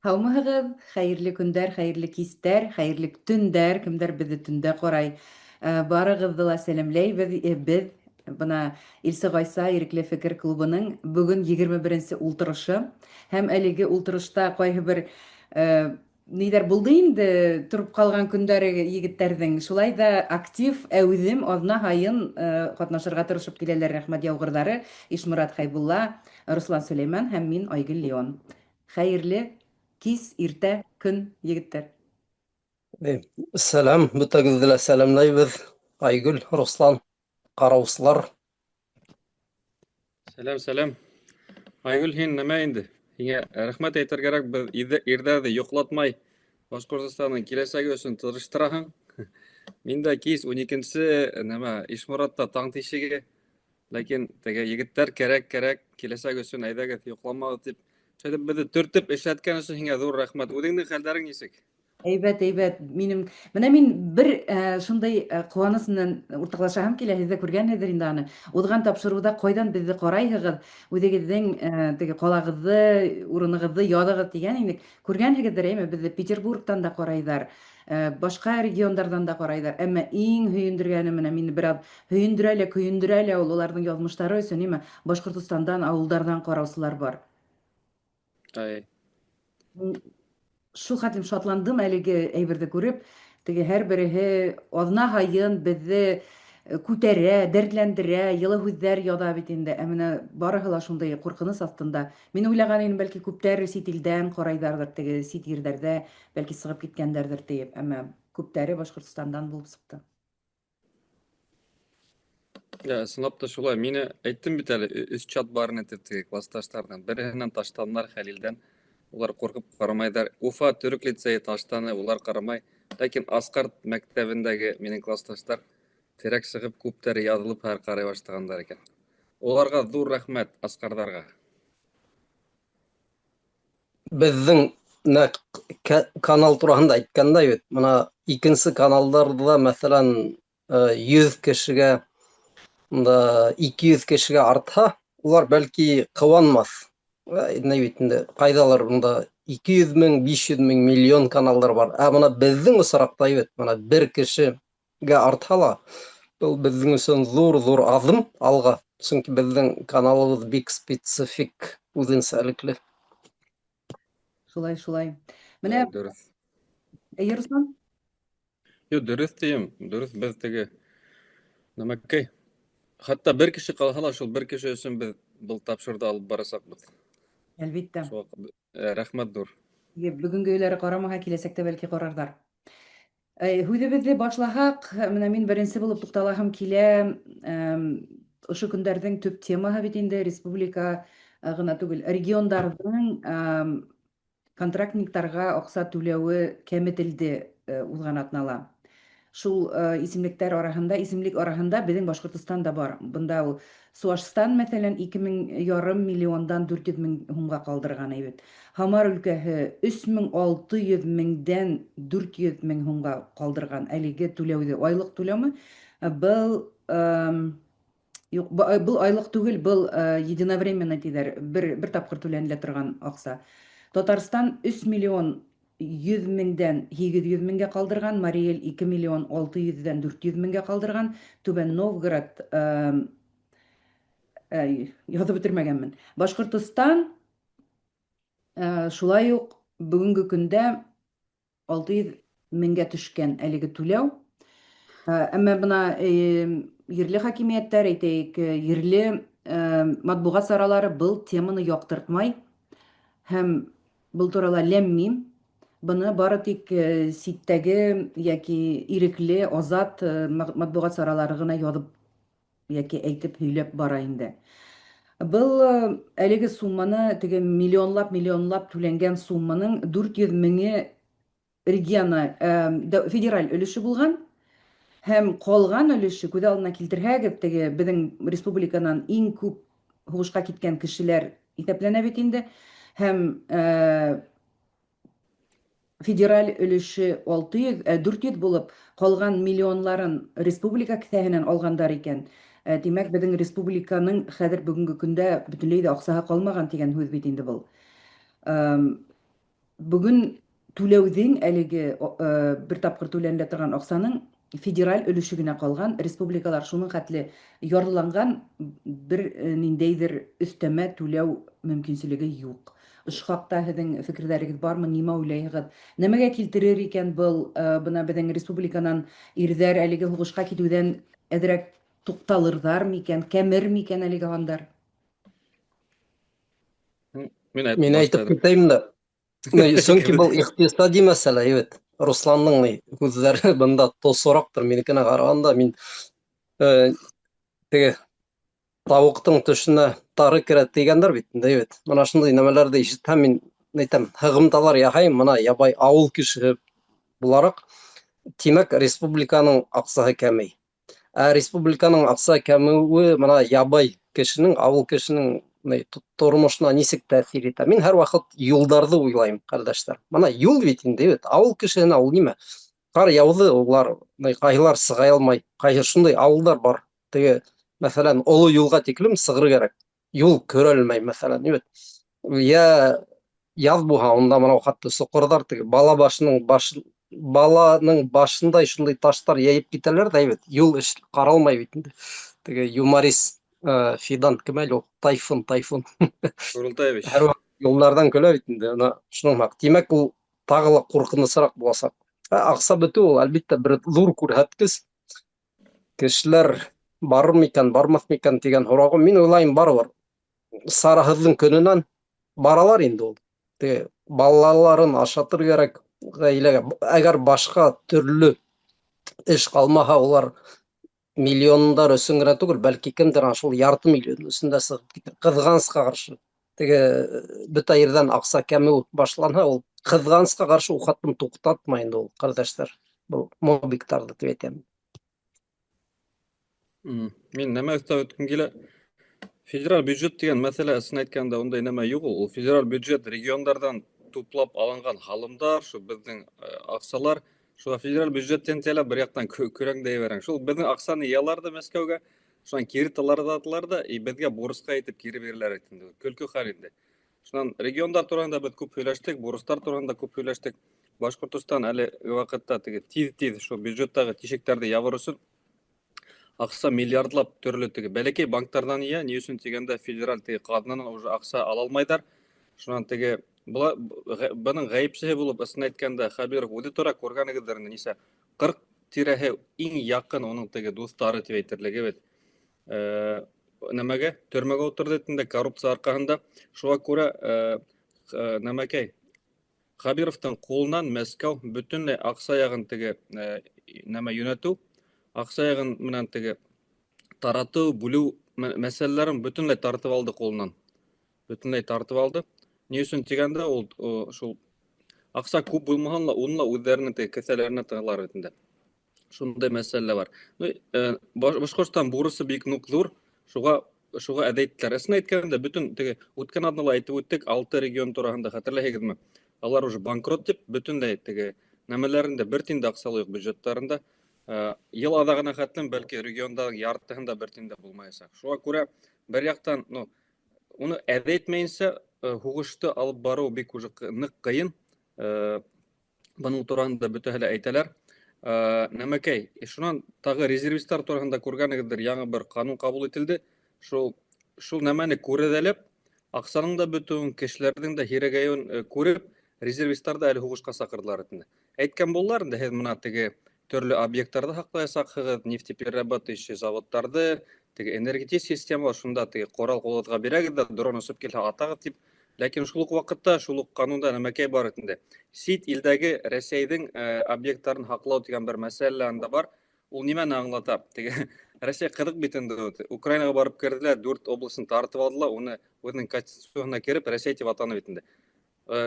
Һаумыһығыҙ, хәйерле көндәр, хәйерле кистәр, хәйерле төндәр, кемдер беҙҙе төндә ҡарай. Барығыҙҙы ла сәләмләйбеҙ. Беҙ бына Илсе Ғайса Ирекле фекер клубының бөгөн 21-нсе ултырышы. Һәм әлеге ултырышта ҡайһы бер ниҙәр булды инде тороп ҡалған көндәре егеттәрҙең. Шулай ҙа актив әүҙем аҙна һайын ҡатнашырға тырышып киләләр. Рәхмәт яуғырҙары Ишморат Хәйбулла, Руслан Сөләйман һәм мин Айгөл Леон. Хәйерле кис, иртә, көн, егеттәр. Сәлам, бөтәгеҙҙе лә сәләмләйбеҙ. Айгөл, Руслан, ҡарауыслар. Сәләм. Айгөл, һин нәмә инде? Һиңә рәхмәт әйтергәрәк, беҙ ирҙәрҙе йоҡлатмай Башҡортостанның киләсәге өсөн тырыштыраһың. Мин дә кис 12-нсе нәмә Ишморатта таң тишеге, ләкин теге егеттәр кәрәк, киләсәк өсөн әйҙәгеҙ, йоҡламағыҙ тип. Шәйтеп беҙҙе төртөп эшләткән өсөн һиңә ҙур рәхмәт. Үҙеңдең хәлдәрең нисек? Әйбәт. Мин бер шундай ҡыуаныс менән уртаҡлашаһым килә. Һеҙ ҙә күргәнһегеҙҙер инде аны. Уҙған тапшырыуҙа ҡайҙан беҙҙе ҡарайһығыҙ, үҙегеҙҙең теге ҡалағыҙҙы, урынығыҙҙы яҙығыҙ тигән инек. Күргәнһегеҙҙер, әйме, беҙҙе Петербургтан да ҡарайҙар, башҡа региондарҙан да ҡарайҙар. Әммә иң һөйөндөргәне менән мине бер аҙ һөйөндөрә лә ул уларҙың яҙмыштары өсөн, нимә, Башҡортостандан, ауылдарҙан ҡараусылар бар. Шул хәтлем шатландым әлеге әйберҙе күреп. Теге һәр береһе аҙна һайын беҙҙе күтәрә, дәртләндерә, йылы һүҙҙәр яҙа бит инде. Ә менә барыһы ла шундай ҡурҡыныс аҫтында. Мин уйлаған инем, бәлки күптәр сит илдән ҡарайҙарҙыр, теге сит ерҙәрҙә, бәлки сығып киткәндәрҙер тиеп. Әммә күптәре Башҡортостандан булып сыҡты. Ысынлап та шулай. Мине әйттем бит әле, 3 чат барын итеп теге классташтарҙан. Береһенән таштанылар Хәлилдән. Улар ҡурҡып ҡарамайҙар. Уфа төрөк лицейы таштаны, улар ҡарамай. Ләкин Асҡар мәктәбендәге минең классташтар терәк сығып, күптәре яҙылып һәр ҡарай башлағандар икән. Уларға ҙур рәхмәт, Асҡарҙарға. Беҙҙең канал тураһында әйткәндәй бит, бына икенсе каналдарҙа, мәҫәлән, 100 кешегә, 200 кешегә артһа, улар бәлки ҡыуанмаҫ. Ней бит инде, ҡайҙалыр бында 200 мең, 500 мең, миллион каналдар бар. Ә бына беҙҙең осраҡта бит, бына бер кешегә артһа ла, был беҙҙең өсөн ҙур аҙым алға. Сөнки беҙҙең каналыбыҙ бик специфик, үҙенсәлекле. Шулай. Менә, Дөрөҫ. Руслан? Дөрөҫ тием, дөрөҫ. Беҙ теге нәмәкәй. Хатта бер кеше ҡалһа ла, шул бер кеше өсөн беҙ был тапшырды алып барасаҡбыҙ. Әлбиттә. Рәхмәт ҙур. Бөгөнгө өйләре ҡарамаһа, киләсәктә бәлки ҡарарҙар. Һүҙебеҙҙе башлаһаҡ, менә мин беренсе булып туҡталаһым килә. Ошо көндәрҙең төп темаһы бит инде республика ғына түгел, региондарҙың контрактниктарға аҡса түләүе кәметелде уҙған аҙнала. Шул исемлек араһында беҙҙең Башҡортостан да бар. Бында ул Суашстан, мәҫәлән, 2,5 миллиондан 400 мең һумға ҡалдырған әйбет. Һамар өлкәһе 3,600 меңдән 400 мең һумға ҡалдырған әлеге түләүҙе. Айлыҡ түләүме? Был айлыҡ түгел, был единовременно тиҙәр, бер тапҡыр түләнелә торған аҡса. Татарстан 3 миллион 100 меңдән 800 меңгә ҡалдырған, Мариэл 2 миллион 600-дән 400 меңгә ҡалдырған, Түбән Новгород, яҙып бөтөрмәгәнмен. Башҡортостан шулай уҡ бөгөнгө көндә 600 меңгә төшкән әлеге түләү. Әммә бына ерле хакимиәттәр, әйтәйек, ерле матбуғат саралары был теманы яҡтыртмай һәм был турала ләм-мим. Быны бары тик ситтәге йәки ирекле, азат матбуғат саралары ғына яҙып йәки әйтеп һөйләп бара инде. Был әлеге сумманы, теге миллионлап түләнгән сумманың 400 меңе федераль өлөшө булған, һәм ҡалған өлөшө, күҙ алдына килтерһәгеҙ, теге беҙҙең республиканан иң күп һуғышҡа киткән кешеләр иҫәпләнә бит инде, һәм федераль өлөшө 400 булып, ҡалған миллионларын республика кеҫәһенән алғандар икән. Тимәк, беҙҙең республиканың хәҙер бөгөнгө көндә бөтөнләй ҙә аҡсаһы ҡалмаған тигән һүҙ бит инде был. Бүгін түләүҙең әлеге бер тапҡыр түләнелә торған аҡсаның федераль өлөшө генә ҡалған. Республикалар шуның хәтле ярлыланған, бер ниндәйҙер өҫтәмә түләү мөмкинселеге юҡ. Ошо хаҡта һеҙҙең фекерҙәрегеҙ бармы? Нимә уйлайһығыҙ? Нәмәгә килтерер икән был бына беҙҙең республиканан ирҙәр әлеге һуғышҡа китеүҙән әҙерәк туҡталырҙар микән, кәмер микән әлеге һандар? Мин Мин әйтеп башлайым. китәйем дә. Сөнки был иҡтисади мәсьәлә, ебет. Русланның һүҙҙәре бында тосораҡтыр минекенә ҡарағанда. Мин теге тауыҡтың төшөнә тары керә тейгәндәр бит инде, ебет. Мына шундай нәмәләрҙе ишетһәм, мин әйтәм, һығымталар яһайым, мына ябай ауыл кешеһе булараҡ. Тимәк, республиканың аҡсаһы кәмей. Ә республиканың аҡса кәмеүе мына ябай кешенең, ауыл кешенең тормошона нисек тәэҫир итә? Мин һәр ваҡыт юлдарҙы уйлайым, ҡәрҙәштәр. Мына юл бит инде, ебет. Ауыл кешеһенә ул нимә? Ҡар яуҙы, улар ҡайһылар сығай алмай, ҡайһы шундай ауылдар бар. Теге, мәҫәлән, оло юлға тиклем сығыр кәрәк. Юл көрәлмәй, мәҫәлән, ебет. Йә яҙ булһа, унда мынау хатта соҡорҙар, теге баланың башындай шундай таштар йәйеп китәләр ҙә, ебет. Юл эш ҡаралмай бит инде. Теге юморист Фидан кем әле ул? Тайфун. Урылтаевич. Һәр ваҡыт юлдарҙан көлә бит инде. Шуның хаҡ. Тимәк, ул тағы ла ҡурҡынысыраҡ буласаҡ. Аҡса бөтөү ул, әлбиттә, бер ҙур күрһәткес. Кешеләр барыр микән, бармаҫ микән тигән һорауға мин уйлайым, барыбер. Сараһыҙҙың көнөнән баралар инде ул. Теге балаларын ашатыр кәрәк ғаиләгә. Әгәр башҡа төрлө эш ҡалмаһа, улар миллиондар өсөн генә түгел, бәлки кемдер шул ярты миллион өсөндә сығып китер. Ҡыҙғанысҡа ҡаршы. Теге бөтә ерҙән аҡса кәмеү башланһа, ул ҡыҙғанысҡа ҡаршы ул хаттан туҡтатмай инде ул, ҡәрҙәштәр. Был мобиктарҙы тип әйтәм. Мин нәмә өҫтәп үткем килә. Федераль бюджет дигән мәсьәлә, ысын әйткәндә, ундай нәмә юҡ ул. Ул федераль бюджет региондардан туплап алынған һалымдар, шу беҙҙең аҡсалар, шуға федераль бюджеттен тәләп бер яҡтан көрәңдәй бәрәң. Шул беҙҙең аҡсаны ялар да Мәскәүгә, шунан кире таларҙатылар да, беҙгә бурысҡа итеп кире бирәләр инде. Көлкө хәл инде. Шунан региондар тураһында беҙ күп һөйләштек, бурыстар тураһында күп һөйләштек. Башҡортостан әле ваҡытта теге тиҙ шул бюджеттағы тишектәрҙе ябыр өсөн аҡса миллиардлап төрлө теге бәләкәй банктарҙан ия, ни өсөн тигәндә федераль теге ҡаҙнанан уже аҡса ала алмайҙар. Шунан теге бының ғәйепсеһе булып, ысын әйткәндә, Хәбиров үҙе тора күргәнегеҙҙер инде, нисә 40 тирәһе иң яҡын уның теге дуҫтары тип әйтерлек, бит. Нәмәгә төрмәгә ултырҙы инде коррупция арҡаһында. Шуға күрә нәмәкәй Хәбировтың ҡулынан Мәскәү бөтөнләй аҡса яғын теге нәмә йүнәтеү, аҡса яғын менән теге таратыу, бүлеү мәсьәләләрен бөтөнләй тартып алды ҡулынан. Бөтөнләй тартып алды. Ни өсөн тигәндә, ул шул аҡса күп булмаһын ла, уны ла үҙҙәренең теге кеҫәләренә тығалар бит инде. Шундай мәсьәлә бар. Башҡортостан бурысы бик ныҡ ҙур. Шуға әҙәйттеләр. Ысын әйткәндә, бөтөн теге үткән аҙнала әйтеп үттек, 6 регион тураһында, хәтерләйһегеҙме? Алар уже банкрот тип, бөтөнләй теге нәмәләрендә бер тин дә аҡса юҡ бюджеттарында. Йыл аҙағына хәтлем, бәлки региондарҙың яртыһында бер тин дә булмаясаҡ. Шуға күрә бер яҡтан, уны әҙәйтмәйенсә, һуғышты алып барыу бик уже ныҡ ҡыйын. Бының тураһында бөтәһе лә әйтәләр. Нәмәкәй, шунан тағы резервистар тураһында күргәнегеҙҙер, яңы бер ҡанун ҡабул ителде. Шул нәмәне күреҙәләп, аҡсаның да бөтөүен, кешеләрҙең дә һирәгәйеүен күреп, резервистарҙы әле һуғышҡа саҡырҙылар инде. Әйткән булалар инде, һеҙ мына теге төрлө объекттарҙы һаҡлаясаҡһығыҙ, нефтеперерабатывающий заводтарҙы, теге энергетик система, шунда теге ҡорал ҡулланырға бирәгеҙ ҙә, дрон осоп килһә атағыҙ тип. Ләкин шул уҡ ваҡытта, шул уҡ ҡанунда нәмәкәй бар инде. Сит илдәге Рәсәйҙең объекттарын һаҡлау тигән бер мәсьәлә бар. Ул нимәне аңлата? Теге Рәсәй ҡыҙыҡ бит инде. Украинаға барып керҙеләр, 4 обласын тартып алдылар, уны үҙенең конституцияһына кереп, Рәсәй тип атаны бит инде.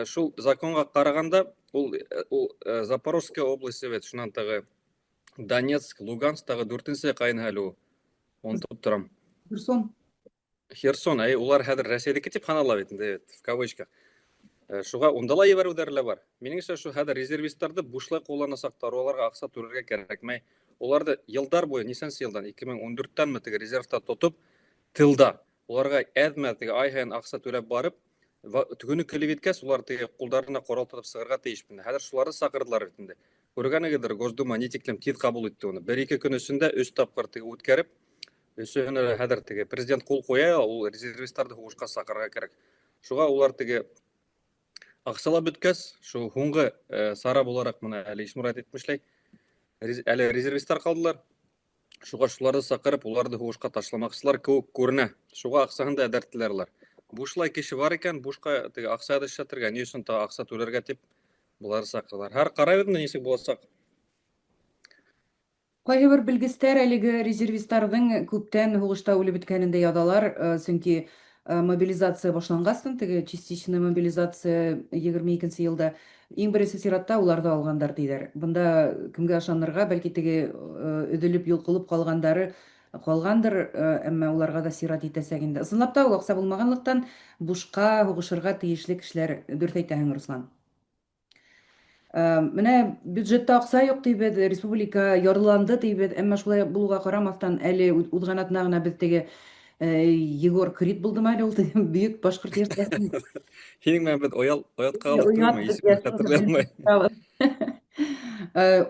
Шул законға ҡарағанда, ул Запорожская область бит, шунан тағы Донецк, Луганск, тағы 4-нсе ҡайын әле ул. Онтоп торам. Херсон, улар хәҙер Рәсәйҙеке тип һанала бит инде, в кавычках. Шуға унда ла ебәреүҙәре лә бар. Минеңсә, шу хәҙер резервистарҙы бушлай ҡулланасаҡтар, уларға аҡса түләргә кәрәкмәй. Уларҙы йылдар буйы, нисәнсе йылдан, 2014-тәнме теге резервта тотоп, тылда. Уларға әҙмә теге ай һайын аҡса түләп барып, Түгүнү келип еткәс, улар теге кулдарына коралтып сыгырга тейишпин. Хәзер шуларны сакырдылар бит инде. Күргәнегездер, Госдума ни тиклем тиз кабул итте уны. 1-2 көн эчендә 3 тапкыр теге үткәреп, өсөһенә хәзер теге президент кул куя, ул резервистларны һугышка сакырга кирәк. Шуга улар теге акчалап беткәс, шу һуңгы сара буларак менә әле Ишмурат әйтмешләй, әле резервистлар калдылар. Шуга шуларны сакырып, уларны һугышка ташламакчылар кеүек күренә. Шуга акчаһын да әдәрттеләр улар. Бушлай кеше бар икән, бушка теге акча да эшләтергә, ни өчен та акча түләргә дип булар сакырлар. Һәр карабыз ничек булачак. Кайһы бер белгечләр әлеге резервистларның күптән һугышта үлеп беткәнен дә язалар, чөнки мобилизация башлангастан, теге частичная мобилизация 22-нче елда иң беренче сиратта уларда алгандар диләр. Бunda кемгә ышанырга, бәлки теге өдөлүп йолкылып калгандыр, әмма уларга да сират итәсәк инде. Ысынлап та ул акча булмаганлыктан бушка һугышырга тиешле кешеләр дөрт Руслан. Менә бюджетта акча юк дибез, республика ярланды дибез, әмма шулай булуга карамастан әле узганатна гына без теге Егор Крид булдымы әле ул бөек башкорт ертәсен Һинең менән бит оятка алып түгелме? уят Исемне хәтерләй алмай.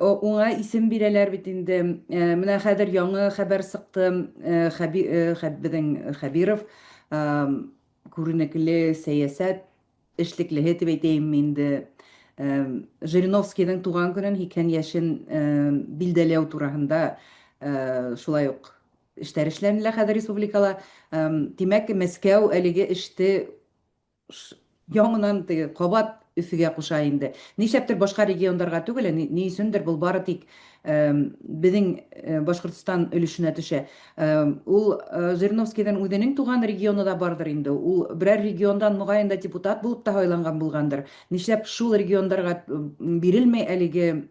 Уңа исем бирәләр бит инде. Менә хәзер яңа хәбәр сыкты, безнең Хәбиров күренекле сәясәт эшлеклеһе дип әйтәм инде. Жириновскийның туган көнен 2 яшен билдәләү турында шулай ук эшләр эшләнелә хәзер республикала. Димәк, Мәскәү әлеге эште яңынан теге кабат Өфөгә куша инде. Нишләптер башка регионнарга түгел, ни өчендер бул бары тик безнең Башкортстан өлешенә төшә. Ул Жириновскийдан үзенең туган регионы да бардыр инде. Ул берәр региондан мөгаен да депутат булып та сайланган булгандыр. Нишләп шул регионнарга бирелмәй әлеге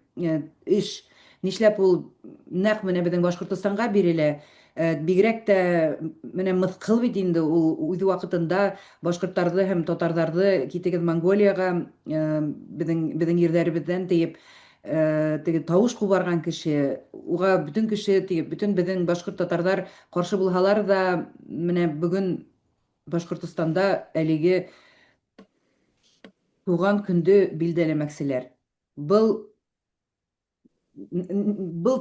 эш? Нишләп ул нәкъ менә безнең Башкортстанга бирелә? Бигрәк тә менә мыскыл бит инде ул үз вакытында башкортларны һәм татарларны китегез Монголияга безнең йөрдәребездән диеп теге тавыш кубарган кеше, уга бүтән кеше, бүтән безнең башкорт татарлар каршы булһалар да, менә бүген Башкортстанда әлеге туган көнде билдәләмәкселәр. Был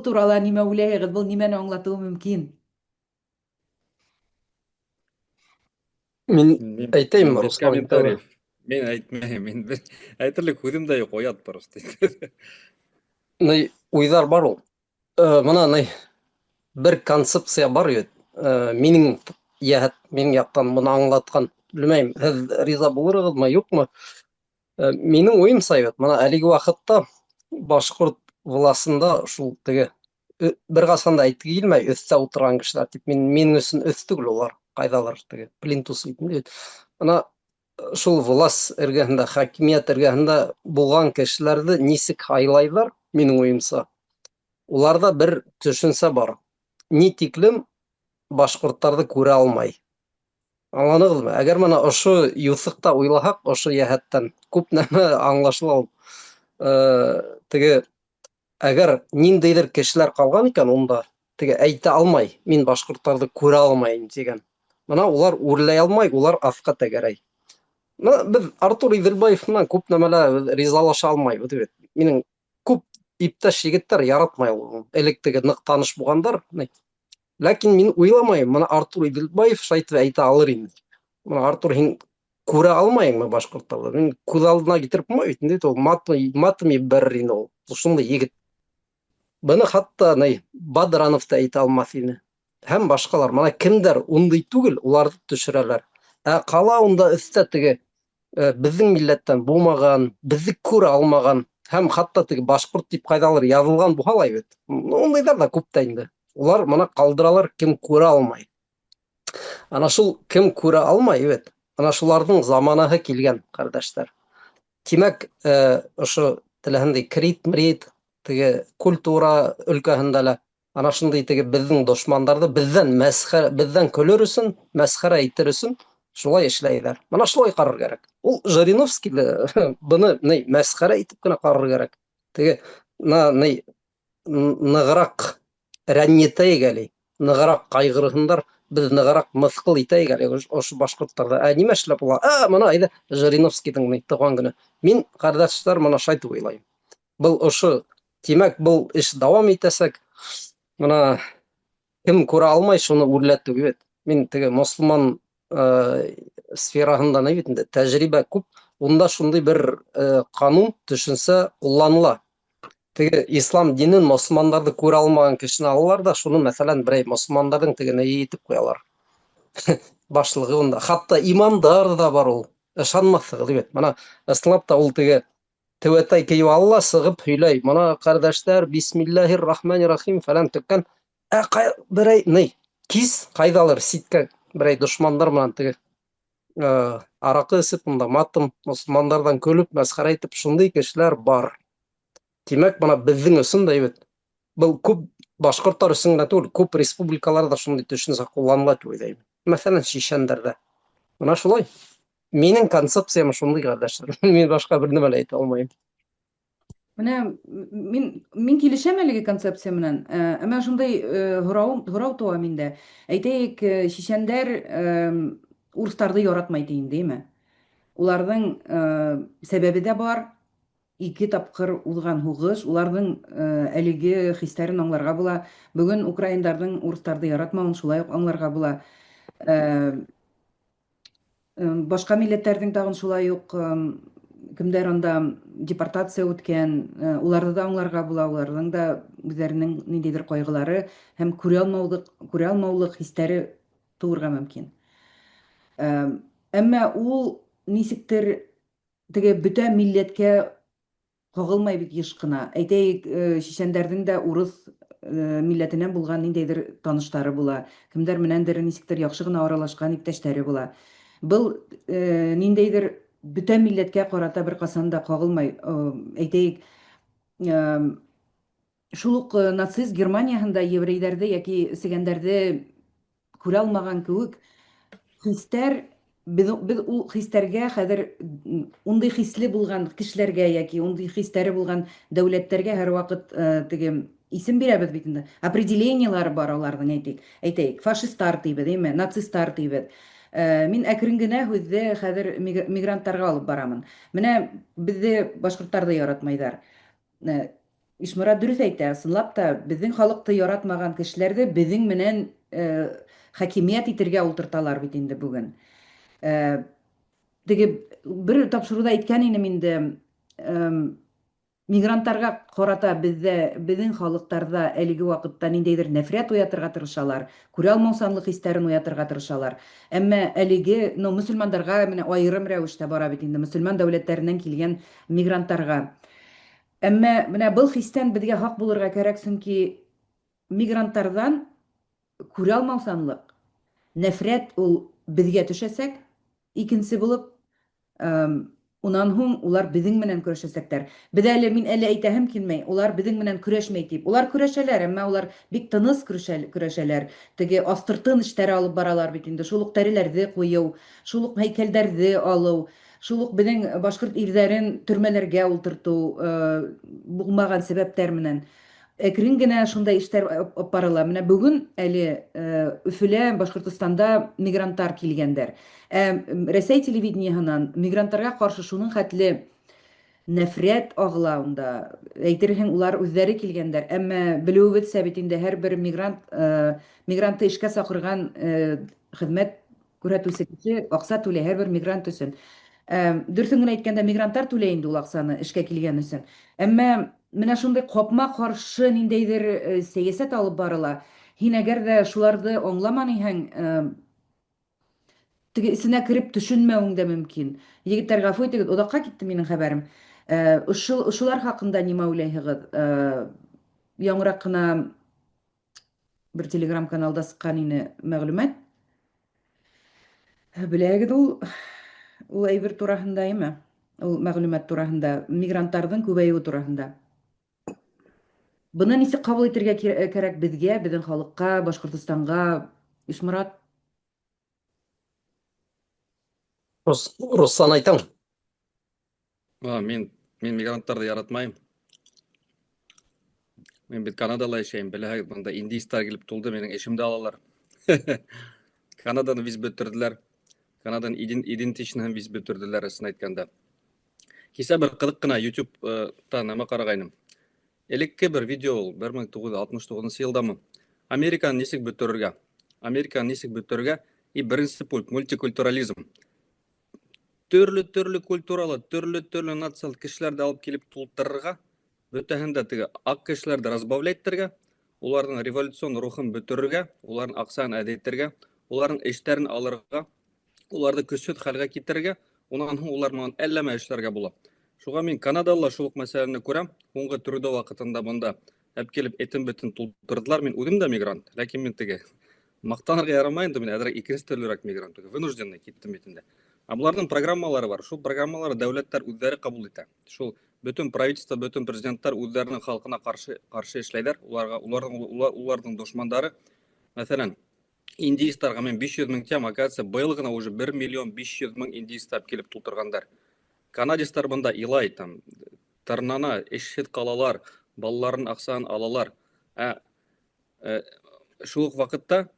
турала нимә уйлайсыз? Был нимәне аңлатуы мөмкин? Мин Мин әйтәйемме, без Руслан? комментарий. Мен әйтмәйм, мин әйтерлек һүзем дә юк, оят просто. Ней уйҙар бар ул. Мына ней бер концепция бар бит. Минең яҡтан быны аңлатҡан. Белмәйем, һеҙ риза булырығыҙмы, юҡмы? Минең уйымса бит, мына әлеге ваҡытта башҡорт власында шул теге бер ҡасан да әйткегә килмәй, өҫтә ултырған кешеләр тип, минең өсөн өҫ түгел улар, ҡайҙалыр теге плинтус итеп. Ана шул влас эргәһендә, хакимиәт эргәһендә булған кешеләрҙе нисек һайлайҙар, минең уйымса, уларҙа бер төшөнсә бар. Ни тиклем башҡорттарҙы күрә алмай. Аңланығыҙмы? Әгәр мына ошо юҫыҡта уйлаһаҡ, ошо йәһәттән күп нәмә аңлашыла ул. Теге әгәр ниндәйҙер кешеләр ҡалған икән унда, теге әйтә алмай, мин башҡорттарҙы күрә алмайым тигән. Мына улар үрләй алмай, улар аҫҡа тәгәрәй. Беҙ Артур Иҙелбаев менән күп нәмәлә ризалаша алмайбыҙ бит. Минең күп иптәш егеттәр яратмай ул. Элек теге ныҡ таныш булгандар. Ләкин мин уйламайым, мына Артур Иҙелбаев шайтып әйтә алыр инде. Мына Артур, һин күрә алмайыңмы башҡорттарҙы? Мин күҙ алдына китереп ҡуймай бит инде, ул матым ебәрер инде ул. Шундай егет. Быны хатта Бадранов та әйтә алмаҫ ине. Һәм башҡалар, мына кемдәр ундай түгел, уларҙы төшөрәләр. Ҡала унда өҫтә теге беҙҙең милләттән булмаған, беҙҙе күрә алмаған, һәм хатта теге башҡорт тип ҡайҙалыр яҙылған булһа ла бит. Ундайҙар да күп тә инде. Улар мына ҡалдыралар, кем күрә алмай. Ана шул кем күрә алмай бит. Ана шуларҙың заманаһы килгән, ҡәрҙәштәр. Тимәк, ошо теләһендәй крит, теге культура өлкәһендә лә ана шундай теге беҙҙең дошмандарҙы беҙҙән көлөр өсөн, мәсхәрә итер өсөн шулай эшләйҙәр. Мына шулай ҡарар кәрәк. Ул Жириновскийҙы быны мәсхәрә итеп кенә ҡарар кәрәк. Теге нығыраҡ рәнйетәйек әле, нығыраҡ ҡайғырыһындар, безне карап мыскыл итәйек әле ошо башкортларда. Нимә эшләп була? Мына әйдә Жириновскийдың туган көне. Мин, кардәшләр, моны шайтып уйлайм. Был ошо, тимәк, был эш дәвам итәсәк, моны кем күрә алмай, шуны үрләтү бит. Мин теге мөселман сфераһында бит инде тәҗрибә күп. Унда шундый бер канун, төшенсә кулланыла. Теге ислам динен мөселманнарды күрә алмаган кешене алалар да, шуны мәсәлән берәй мөселмандардың тегене итеп куялар. Башлыгы унда. Хатта имамдар да бар ул. Ышанмассыгыз бит. Менә ысынлап та ул теге Тәвәтәй киеп алла сыгып һөйләй. Моны кардәшләр, бисмиллаһир-рахманир-рахим фәлән төккән. Берәй ни, кис кайдалыр ситкә берәй дошмандар менән теге аракы эсеп, монда матым, мөселмандардан көлүп, мәсхәрә итеп, шундый кешеләр бар. Тимәк, моны безнең өчен дә бит. Был күп башкортлар өчен генә түгел, күп республикаларда шундый төшенчә кулланыла дип уйлыйм. Мәсәлән, Чечендәрдә. Менә шулай. Минең концепциям шундый, кардәшләр. Мин башка бер нәмә әйтә алмыйм. Менә мин килешәм әлеге концепция менән. Әмма шундай һорау туа миндә. Әйтәйек, чечәндәр урыстарны яратмай дейме? Уларның сәбәбе дә бар. 2 тапкыр узган һугыш, уларның әлеге хисләрен аңларга була. Бүген украиндардың урыстарны яратмавын шулай ук аңларга була. Башка милләтләрнең тагын шулай ук кемдер анда депортация үткән, уларны да аңларга була, уларның да үзләренең ниндидер кайгылары һәм күрә алмаулык хисләре тууырга мөмкин. Әмма ул нисектер теге бүтән милләткә кагылмай бит еш кына. Әйтәйек, чечәндәрнең дә урыс милләтеннән булган ниндидер таныштары була, кемдер менәндер нисектер яхшы гына аралашкан иптәшләре була. Был ниндидер бүтән милләткә карата бер касан да кагылмай. Әйтәйек, шул ук нацист Германияһында еврейләрде яки сигәндәрде күрә алмаган кебек хистәр, без ул хистәргә хәзер ундый хисле булган кешеләргә яки ундый хистәре булган дәүләтләргә һәр вакыт теге исем бирәбез бит инде. Определениелары бар аларның, әйтәйек, фашистлар тибез, әйме, нацистлар тибез. Мин әкрен генә һүзде хәзер мигрантларга алып барамын. Менә безне башкортларда яратмайдар. Ишмурат дөрес әйтә, ысынлап та безнең халыкты яратмаган кешеләрне безнең менән хакимият итәргә ултырталар бит инде бүген. Теге бер тапшыруда әйткән идем инде, мигрантларга карата безнең халыктарда әлеге вакытта ниндидер нәфрәт уятырга тырышалар, күрә алмаусанлык хисләрен уятырга тырышалар. Әмма әлеге мөселманнарга менә аерым рәвештә бара бит инде, мөселман дәүләтләреннән килгән мигрантларга. Әмма менә был хистән безгә хак булырга кирәк, чөнки мигрантлардан күрә алмаусанлык, нәфрәт ул безгә төшәсәк, икенче булып, унан һуң улар безнең менән көрәшәсәктәр. Мин әле әйтәһем килмәй, улар безнең менән көрәшмәй дип. Улар көрәшәләр, әмма улар бик тыныс көрәшәләр. Теге астыртын эшләре алып баралар бит инде. Шул ук тәреләрне кую, шул ук һәйкәлләрне алу, шул ук безнең башкорт ирҙәрен төрмәләргә ултырту булмаган сәбәптәр менән. Әкрен генә шундай эшләр алып барыла. Менә бүген әле Өфөлә, Башкортостанда мигрантлар килгәндәр. Рәсәй телевидениеһынан мигрантларга каршы шуның хәтле нәфрәт агыла унда. Әйтерһең, улар үзләре килгәндәр. Әмма белүебезчә бит инде һәрбер мигрантты эшкә сакырган хезмәт күрсәтүче кеше акча түләй һәрбер мигрант өчен. Дөресен генә әйткәндә, мигрантлар түләй инде ул акчаны эшкә килгән өчен. Әмма менә шундай капма каршы ниндидер сәясәт алып барыла. Һин әгәр дә шуларны аңламаныйһың, теге исенә кереп төшенмәвең дә мөмкин. Егетләр, гафу итегез, удакка китте минең хәбәрем. Ушулар хакында нимә уйлайһығыҙ? Яңыраҡ ҡына бер телеграм каналда сыҡҡан ине мәғлүмәт. Беләгеҙ, ул әйбер тураһында име? Ул мәғлүмәт тураһында, мигранттарҙың күбәйеүе тураһында. Быны нисек ҡабул итергә кәрәк безгә, безнең халыҡҡа, Башҡортостанға, Ишмурат? Руслан айтам. Мин мигранттарҙы яратмайым. Мин бит Канадала йәшәйем, беләһегеҙ, бында индийстар килеп тулды, минең эшемде алалар. Канаданы виз бөтөрдүләр. Канадан идентичныһын виз бөтөрдүләр, ысын әйткәндә. Кисә бер кызык кына YouTube-та нәмә карагайным. Элекке бер видео ул 1969 елдамы. Американы нисек бөтөрергә? Американы нисек бөтөрергә? И беренче пункт мультикультурализм. Төрле культуралы, төрле нацияль кешеләрде алып килеп тултырырга, бөтәһен дә теге ак кешеләрде разбавлять итәргә, уларның революцион рухын бөтөрергә, уларның акчасын әдәйтергә, уларның эшләрен алырга, уларны көчсез хәлгә китерергә, унан һуң улар менән әлләмә эшләргә була. Шуга мин Канадада шул ук мәсьәләне күрәм. Һуңгы Трюдо вакытында монда әп килеп этен-бөтен тултырдылар. Мин үзем дә мигрант, ләкин мин теге мактанырга ярамай инде, мин әзрәк икенче төрлерәк мигрант, вынужденный киттем бит инде. Буларның программалары бар. Шул программалары дәүләтләр үзләре кабул итә. Шул бөтен правительство, бөтен президентлар үзләренең халкына каршы эшләйләр. Уларның дошмандары, мәсәлән, индийстарга мен 500 мең тем, оказывается, быел гына уже 1 миллион 500 мең индийстар килеп тултыргандар. Канадистар монда илай, там, тырнана, эшһез калалар, балаларын акчасын алалар. Шул ук вакытта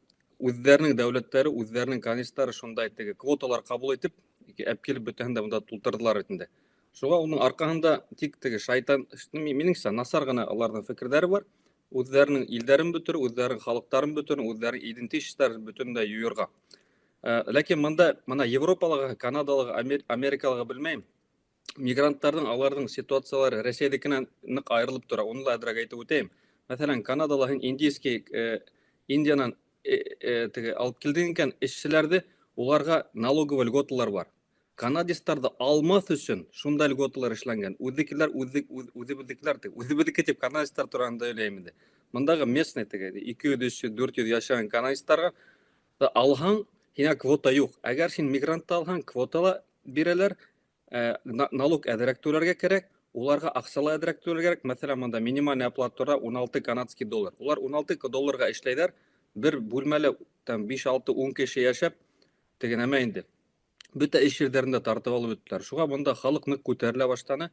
үзләренең дәүләтләре, үзләренең канадистлары шундай теге квоталар кабул итеп, әп килеп бөтәһен дә монда тултырдылар инде. Шуга уның аркаһында тик теге шайтан, минеңчә, насар гына аларның фикерләре бар. Үзләренең илдәрен бөтөр, үзләренең халыктарын бөтөр, үзләренең идентичностьларын бөтенләй юырга. Ләкин монда мына Европалыгы, Канадалыгы, Америкалыгы белмәйм. Мигранттарның аларның ситуациялары Россиядәкенән нык аерылып тора. Уны да әдрәк әйтеп үтәйм. Мәсәлән, Канадалыгы индийский Индиянан теге алып килдең икән эшчеләрде, уларга налоговый льготалар бар. Канадистарды алмас өчен шундай льготалар эшләнгән. Үзебезнекеләр дип канадистар турында сөйләйм инде. Мондагы местный теге 200-400 яшәгән канадистларга алһаң, һиңа квота юк. Әгәр син мигрантты алһаң, квотала бирәләр, налог әдрәк түләргә кирәк, уларга акчалы әдрәк түләргә кирәк. Мәсәлән, монда минималь оплата 16 канадский доллар. Улар 16 долларга эшләйләр, бер бүлмәле 5-6-10 кеше яшәп, теге нәмә инде. Бөтә эш җирләрендә тартып алып беттеләр. Шуга монда халык нык күтәрелә башланы.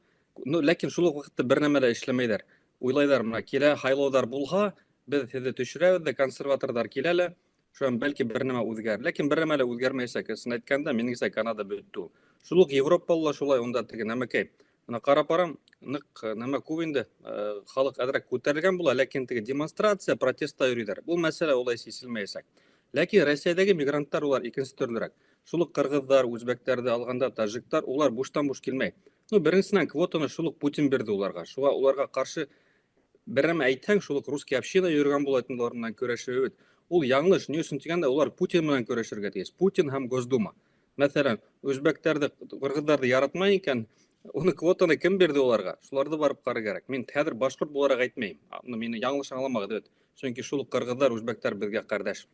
Ләкин шул ук вакытта бер нәмә дә эшләмәйләр. Уйлайлар, менә килә хайлаулар булһа, без һеҙҙе төшерәбеҙ дә, консерваторҙар киләләр, шудан бәлки бер нәмә үҙгәрер. Ләкин бер нәмә лә үҙгәрмәйәсәк. Ысын әйткәндә, минеңсә Канада бөттө ул. Шул ук Европала ла шулай, унда теге нәмәкәй. Менә ҡарап барам, нык нәмә күп инде. Халык әҙерәк күтәрелгән була, ләкин теге демонстрация, протестта йөрөйҙәр. Бул мәсьәлә улай сиселмәйәсәк. Ләкин Россиядәге мигранттар улар икенсе төрлөрәк. Шул ук кыргыҙҙар, үзбәктәрҙе алғанда, тажиктар, улар буштан-буш килмәй. Беренсенән квотаны шул ук Путин бирҙе уларға. Шуға уларға ҡаршы бер нәмә әйтһәң, шул ук русский община йөрөгән була инде улар менән көрәшеү. Ул яңылыш, ни өсөн тигәндә, улар Путин менән көрәшергә тейеш. Путин һәм Госдума. Мәсәлән, үзбәктәрҙе, кыргыҙҙарҙы яратмай икән, уны квотаны кем бирҙе уларға? Шуларҙы барып ҡарар кәрәк. Мин хәҙер башҡорт булараҡ әйтмәйем. Мине яңылыш аңламағыҙ. Сөнки шул ук кыргыҙҙар, үзбәктәр беҙгә ҡәрҙәш,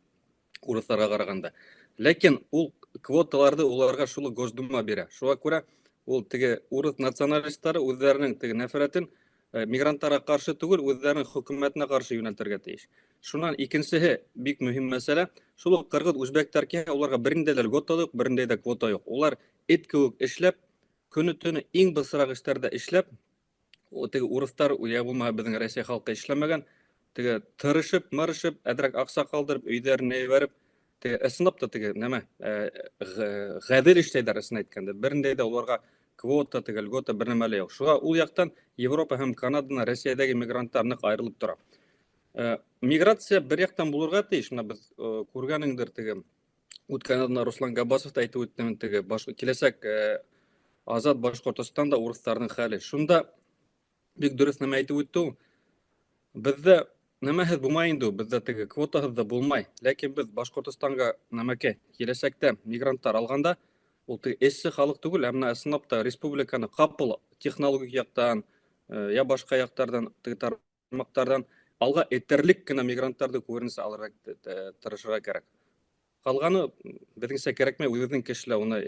урыҫларға ҡарағанда. Ләкин ул квоталарҙы уларға шул Госдума бирә. Шуға күрә ул теге урыҫ националисттары үҙҙәренең теге нәфрәтен мигранттарға ҡаршы түгел, үҙҙәренең хөкүмәтенә ҡаршы йүнәлтергә тейеш. Шунан икенсеһе бик мөһим мәсьәлә, шул ук кыргыҙ үзбәктәр килһә, уларға берендә дә льгота юк, берендә дә квота юк. Улар эт кеүек эшләп, көнө-төнө иң бысыраҡ эштәрҙә эшләп, теге урыҫтар, я булмаһа беҙҙең Россия халҡы эшләмәгән, теге тырышып, мырышып, әҙерәк аҡса ҡалдырып, өйҙәренә ебәреп, теге ысынлап та теге нәмә ғәҙел эшләйҙәр, ысын әйткәндә. Берендә дә уларға квота, теге льгота бер нәмә лә юк. Шуға ул яҡтан Европа һәм Канаданан Россиядәге мигранттар ныҡ айырылып тора. Миграция бер яҡтан булырға тейеш. Беҙ күргәнеңдер теге үткән аҙна Руслан Габасов та әйтеп үтте, теге киләсәк Азат Башҡортостанда урыҫтарҙың хәле. Шунда бик дөрөҫ нәмә әйтеп үтте ул. Беҙҙә нәмәһеҙ булмай инде ул, беҙҙә теге квотаһыҙ да булмай. Ләкин беҙ Башҡортостанға нәмәкәй киләсәктә мигранттар алғанда, ул теге эшсе халыҡ түгел, әммә ысынлап та республиканы ҡапыл технологик яҡтан, я башҡа яҡтарҙан, теге тармаҡтарҙан алға этерлек кенә мигранттарҙы күренеүсе алырға тырышырға кәрәк. Ҡалғаны беҙҙеңсә кәрәкмәй, үҙебеҙҙең кешеләр уны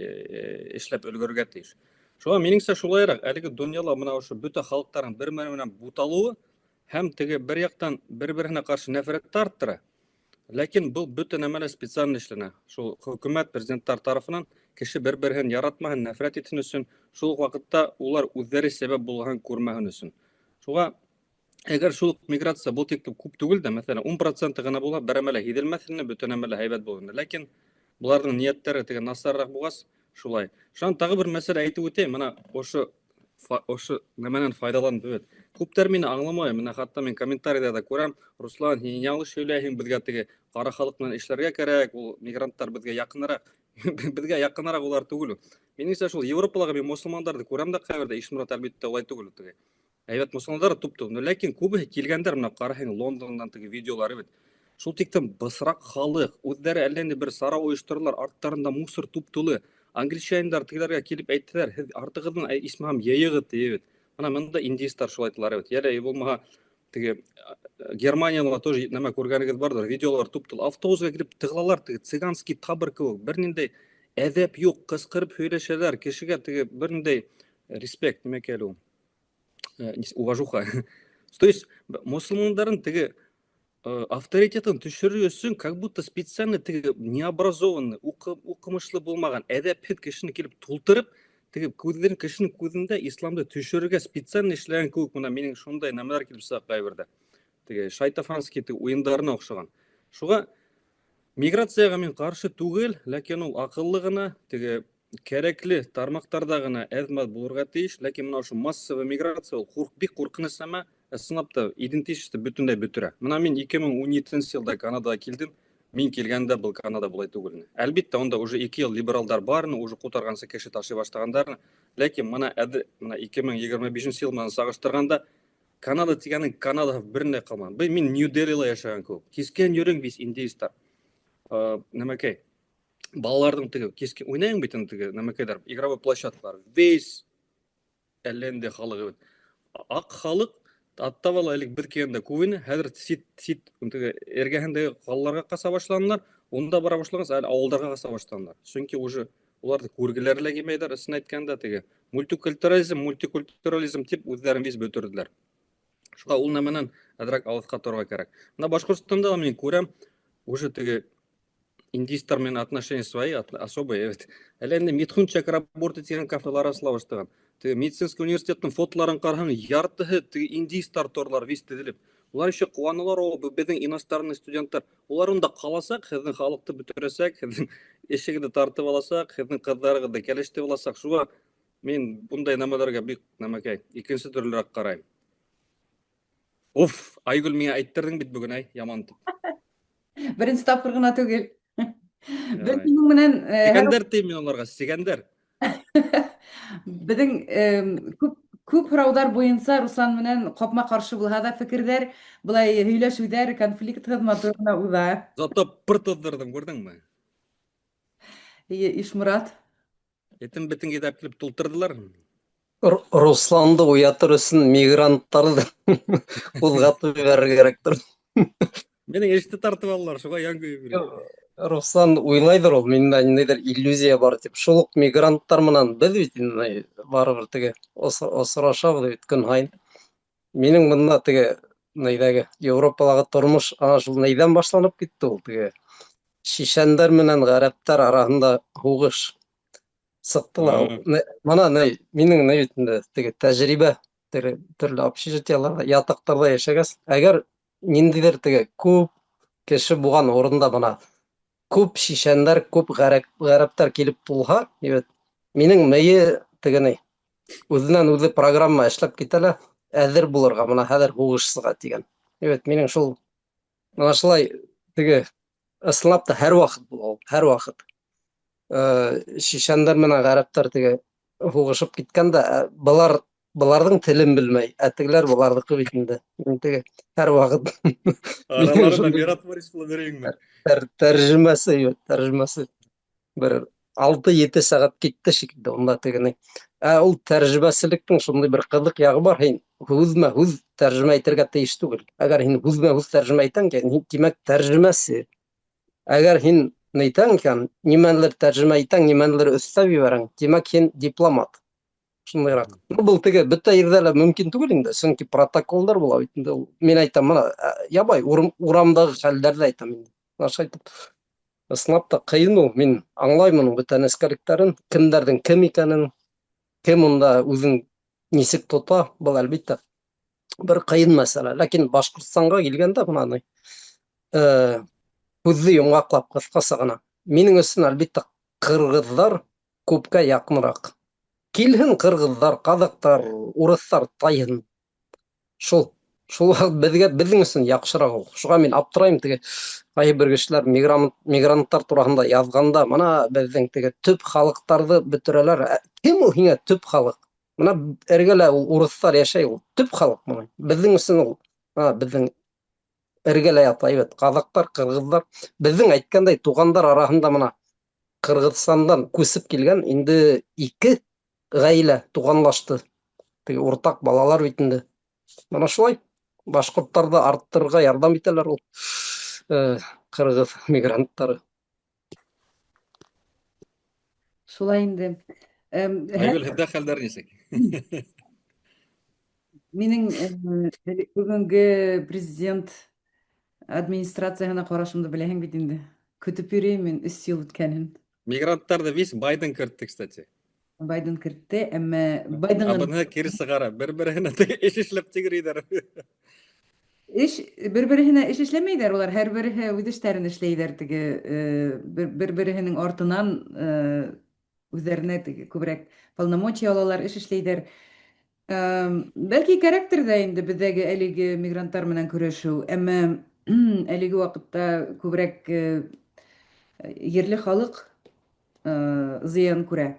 эшләп өлгөрөргә тейеш. Шуға минеңсә шулайыраҡ, әлеге донъяла мына ошо бөтә халыҡтарың бер-бере менән буталыуы һәм теге бер яҡтан бер-береһенә ҡаршы нәфрәтте арттыра. Ләкин был бөтә нәмәлә специаль эшләнә. Шул хөкүмәт, президенттар тарафынан кеше бер-береһен яратмаһын, нәфрәт итһен өсөн, шул ваҡытта улар үҙҙәре сәбәп булғанын күрмәһен өсөн. Шуға әгәр шул миграция был тиклем күп түгел дә, мәҫәлән, 10% ғына була, бер нәмә лә һиҙелмәҫ ине, бөтә нәмә лә һәйбәт булыр ине. Ләкин Бұлардың ниеттері теге насарырақ болғас, шулай. Шан тағы бір мәселе айтып өтейін, мына ошы неменен файдаланып өт. Күптер мені аңламай, мына хатта мен комментарийда да көрәм, Руслан, һин яңлыш сөйләйһең, безгә теге кара халык менән эшләргә кирәк, ул мигранттар безгә якынрак. Безгә якынрак улар түгел. Минеңсә шул Европаларга мен мусулмандарды күрәм дә кайбердә, Ишмурат әлбәттә улай түгел теге. Әйбәт мусулмандар туп-туп, ләкин күбе килгәндәр менә караһаң Лондоннан теге видеолар бит. Шул тиктем бысрак халык, үзләре әллә инде бер сара оештыралар, арттарында мусор туп-тулы. Англичандар тегеләргә килеп әйттеләр, һез артыгыдан исмәм яйыгыз дип. Менә монда индийстар шулай әйттеләр бит. Яля булмаһа теге Германиядә тоже нәмә күргәнегез бардыр, видеолар туп-тул. Автобуска кирип тыгылалар, теге цыганский табор кебек, берниндәй әдәп юк, кычкырып сөйләшәләр, кешегә теге берниндәй респект нимә кәлү. Уважуха. То есть мусулмандарын теге авторитетін түшіру үшін как будто специально теге необразованный, укымышлы болмаған әдәпһез кешене килеп тултырып, теге күзләрен кешенең күзендә исламды төшерергә специально эшләгән кебек менә минең шундай нәмәләр килеп сыга кайбердә. Теге шайтафанский уеннарына охшаган. Шуга миграцияга мен каршы түгел, ләкин ул акыллы гына, теге кәрәкле тармактарда гына әзмәт булырга тиеш, ләкин менә шу массовый миграция ул бик куркыныч нәмә. Сынапта идентичностьты бүтүндөй бүтүрә. Мына мен 2017 елда Канадага килдим. Мен келгәндә был Канада булай түгел. Әлбәттә, онда уже 2 ел либералдар барны, уже кутаргансы кеше ташый башлагандар. Ләкин мына 2025 ел менән сагыштырганда Канада дигәнең Канада берне калмаган. Мен Нью-Делида яшәгән күп. Кискен йөрәң бис индейстар. Нәмәкәй. Балалардың теге кискен уйнайың бит теге нәмәкәйләр, игровой площадкалар. Весь әлләнде халыгы бит. Ак халык аттавал әлік бір кегенде көйіні, әдір сит әргәхіндегі қалаларға қаса башланылар, онда бара башлағыз, әлі ауылдарға қаса башланылар. Чөнки уже оларды көргілерілі кемейдер, ісын айтканда теге мультикультурализм тип өздерін вез бөтірділер. Шуға ол нәменен әдірек алысқа торға керек. Мына Башқұртстанда мен көрем, уже теге индийстармен отношения свои, особые. Әлі енді Митхунчак работать деген кафелар асыла баштаған. Медицинский университеттің фотоларын қараһаң, яртыһы индийстар торлар вестедилеп. Улар еще куаналар, о, безнең иностранный студенттар. Улар онда каласак, һезнең халыкты бөтерәсәк, һезнең эшегене тартып аласак, һезнең кызларыгызды кәлештеп аласак. Шуга мен bunday нәмәләргә бик нәмәкәй, икенче төрлерәк карайм. Уф, Айгүл миңа әйттәрдең бит бүген, яман. Беренче тапкыр гына түгел. Без минең менән Сигәндәр тим мин аларга, сигәндәр. Безнең күп һораудар буенча Руслан менән капма каршы булһа да фикердәр, булай һөйләшүдәр, конфликт хезмәтенә уза. Зато пыр тоздырдым, күрдеңме? Ишмурат. Етем битен китап килеп тултырдылар. Русланды уятыр өсөн мигранттарды кузгатып берер керектир. Менің эшти тартып алалар, шуга яң көйүп. Руслан уйлайдыр ул, менде ниндейдир иллюзия бар дип. Шул мигранттар менен без бит барыбыр теге осрашабыз бит күн сайын. Менің мында теге нейдәге Европадагы тормыш ана шул нейдән башланып китте ул теге. Шишәндәр менен гарәптәр арасында хугыш сыктылар. Мана менің нәйтендә теге тәҗрибә, төрле общежитияларда, ятактарда яшәгәс, әгәр ниндидер теге күп кеше булган орында мына күп шишәндәр, күп гарәптәр килеп булһа, минең мәе тегене үзеннән үзе программа эшләп китәләр, әзер булырга мына хәзер хугышсызга дигән. Минең шул мына шулай теге ысынлап та һәр вакыт бул, һәр вакыт. Шишәндәр менән гарәптәр теге хугышып киткәндә, буларның телен белмәй, тегеләр булардыкы бит инде. Теге һәр вакыт. Араларында миротворец булып йөрәйеңме? Тәрҗемәсе бер 6-7 сәгать китте шикелле онда тегене. Ул тәрҗемәселектең шундый бер кызык ягы бар, һин үз тәрҗемә итәргә тиеш түгел. Әгәр һин үз тәрҗемә итәң, димәк тәрҗемәсе. Әгәр һин нәйтәң икән, нимәлер тәрҗемә итәң, нимәлер өстәп җибәрәң, димәк һин дипломат. Шундыйрак. Бу теге бөтә ердә лә мөмкин түгел инде, чөнки протоколлар була бит инде. Мин әйтәм, мына ябай урамдагы хәлләрдә әйтәм инде. Наша әйтеп, ысынлап та кыйын ул. Мин аңлаймын бөтен эскәлекләрен, кемдәрдән кем икәнен, кем монда үзен нисек тота, бу әлбәттә бер кыйын мәсьәлә. Ләкин Башкортстанга килгәндә, мына күзне йомгаклап кыскасы гына Минең өчен әлбиттә кыргызлар күпкә якынрак. Килһен кыргызлар, казактар, урыслар тайын. Шул шул безгә безнең өчен яхшырак ул. Шуңа мин аптырайм теге кайбер кешеләр мигрантлар турында язганда, менә безнең теге төп халыктарны бетерәләр. Кем ул һиңа төп халык? Менә эргәлә ул урыслар яшәй ул. Төп халык менә. Безнең өчен ул. Безнең эргәлә ята, әйбәт. Казактар, кыргызлар, безнең әйткәндәй тугандар арасында менә Кыргызстандан күсеп килгән инде ике гаилә туганлашты. Теге уртак балалар бит инде. Менә шулай. Башкортларда арттырырга ярдәм итәләр ул кыргыз мигранттары. Шулай инде. Айгөл, һеҙҙә хәлдәр нисек? Минең бүгенге президент администрацияһына карашымды беләһең бит инде. Көтөп йөрөйм мин 3 ел үткәнен. Мигранттарҙы вис Байден кертте, кстати. Байден кертте, әммә Байденның Быныһы кире сығара. Бер-береһенә эш эшләп тигрейҙәр. бер-береһенә эш эшләмәйҙәр улар, һәр береһе үҙ эштәрен эшләйҙәр теге бер-береһенең артынан үҙҙәренә теге күберәк полномочия алалар, эш эшләйҙәр. Бәлки кәрәктер ҙә инде беҙҙәге әлеге мигранттар менән көрәшеү, әммә әлеге ваҡытта күберәк ерле халыҡ зыян күрә.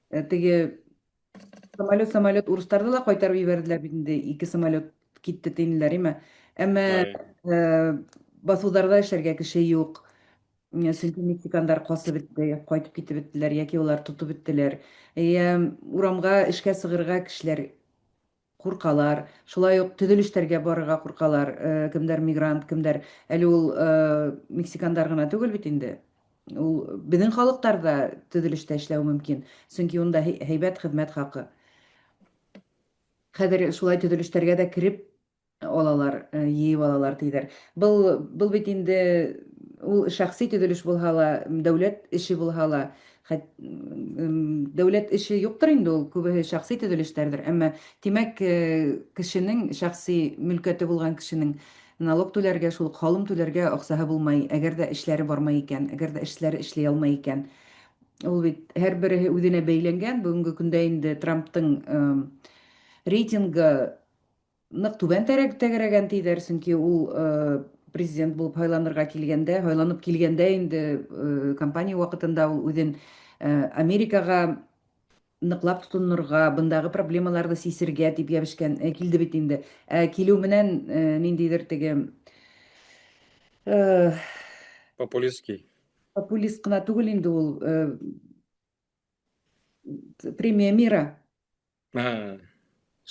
Теге самолет урыстарҙы ла ҡайтарып ебәрҙеләр бит инде, 2 самолет китте тинеләр, име? Әммә баҫыуҙарҙа эшләргә кеше юҡ. Сөнки мексикандар ҡасып бетте, ҡайтып китеп беттеләр, йәки улар тотоп беттеләр. Урамға эшкә сығырға кешеләр ҡурҡалар. Шулай уҡ төҙөлөштәргә барырға ҡурҡалар. Кемдәр мигрант, кемдәр әле ул мексикандар ғына түгел бит инде. Ул беҙҙең халыҡтар ҙа төҙөлөштә эшләү мөмкин. Сөнки унда һәйбәт хеҙмәт хаҡы. Хәҙер шулай төҙөлөштәргә дә кереп алалар, йыйып алалар тиҙәр. Был бит инде ул шәхси төҙөлөш булһа ла, дәүләт эше булһа ла, дәүләт эше юҡтыр инде ул, күбеһе шәхси төҙөлөштәрҙер. Әммә тимәк, кешенең шәхси мөлкәте булған кешенең налог түләргә, шул һалым түләргә аҡсаһы булмай, әгәр дә эшләре бармай икән, әгәр дә эшләре эшләй алмай икән. Ул бит һәр береһе үҙенә бәйләнгән. Бөгөнгө көндә инде Трамптың рейтингы ныҡ түбән тәгәрәгән тиҙәр, сөнки ул президент булып һайланып килгәндә инде кампания ваҡытында ул үҙен Америкаға ныҡлап тотонорға, бындағы проблемаларҙы сисергә тип йәбешкән, килде бит инде. Килеү менән ниндәйҙер теге Популистский. популист ҡына түгел инде ул, премия мира.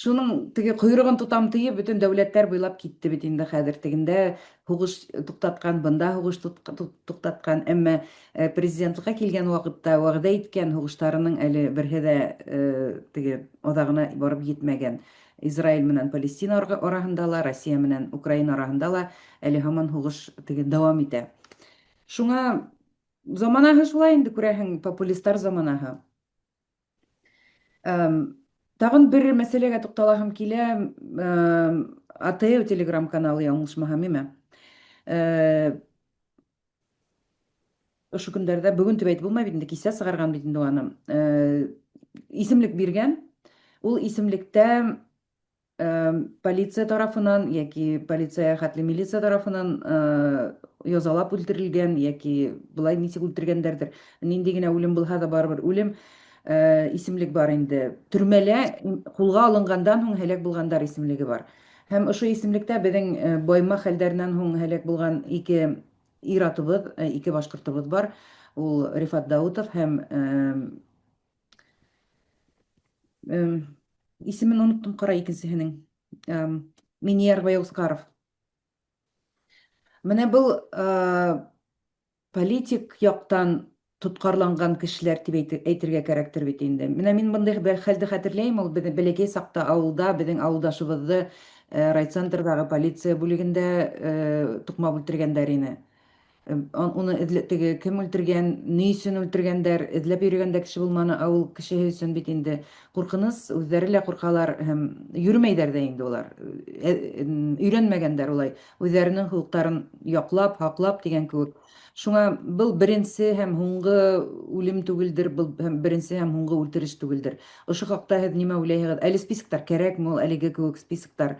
Шуның теге ҡойроғон тотам тиеп, бөтөн дәүләттәр буйлап китте бит инде хәҙер. Тегендә һуғыш туҡтатҡан, бында һуғыш туҡтатҡан, әммә президентлыҡҡа килгән ваҡытта вәғәҙә иткән һуғыштарының әле берһе лә теге аҙағына барып етмәгән. Израиль менән Палестина араһында ла, Россия менән Украина араһында ла әле һаман һуғыш теге дауам итә. Шуңа заманаһы шулай инде, күрәһең, популистар заманаһы. Тағын бер мәсьәләгә туҡталаһым килә. АТЭ телеграм-каналы, яңылышмаһам, име? Ошо көндәрҙә, бөгөн тип әйтеп булмай бит инде, кисә сығарған бит инде уны. Исемлек биргән. Ул исемлектә полиция тарафынан, йәки полиция хәтле милиция тарафынан язалап үлтерелгән, йәки былай нисек үлтергәндәрҙер. Нинди генә үлем булһа да барыбер үлем исемлек бар инде. Төрмәлә ҡулға алынғандан һуң һәләк булғандар исемлеге бар. Һәм ошо исемлектә беҙҙең байма хәлдәренән һуң һәләк булған 2 ир-атыбыҙ, 2 башҡортобоҙ бар. Ул Рифат Даутов һәм исемен оноттом, ҡара, икенсеһенең. Миньяр Баяускаров. Менә был политик яҡтан тотҡарланған кешеләр тип әйтергә кәрәктер бит инде. Менә мин бындай хәлде хәтерләйем, ул бәләкәй саҡта ауылда, беҙҙең ауылдашыбыҙҙы райцентрҙағы полиция бүлегендә туҡмап үлтергәндәр ине. Уны теге кем үлтергән, ни өчен үлтергәндәр, эзләп йөргәндә кеше булманы, ул кешеһе өчен бит инде куркыныс, үзләре лә куркалар һәм йөрмәйдәр дә инде улар. Өйрәнмәгәндәр улай. Үзләренең хокукларын яклап, һаклап дигән кебек. Шуңа был беренче һәм һуңгы үлем түгелдер, был беренче һәм һуңгы үлтереш түгелдер. Ошо хакта һез нимә уйлайһығыҙ? Әле списоктар кәрәкме ул әлеге кебек списоктар?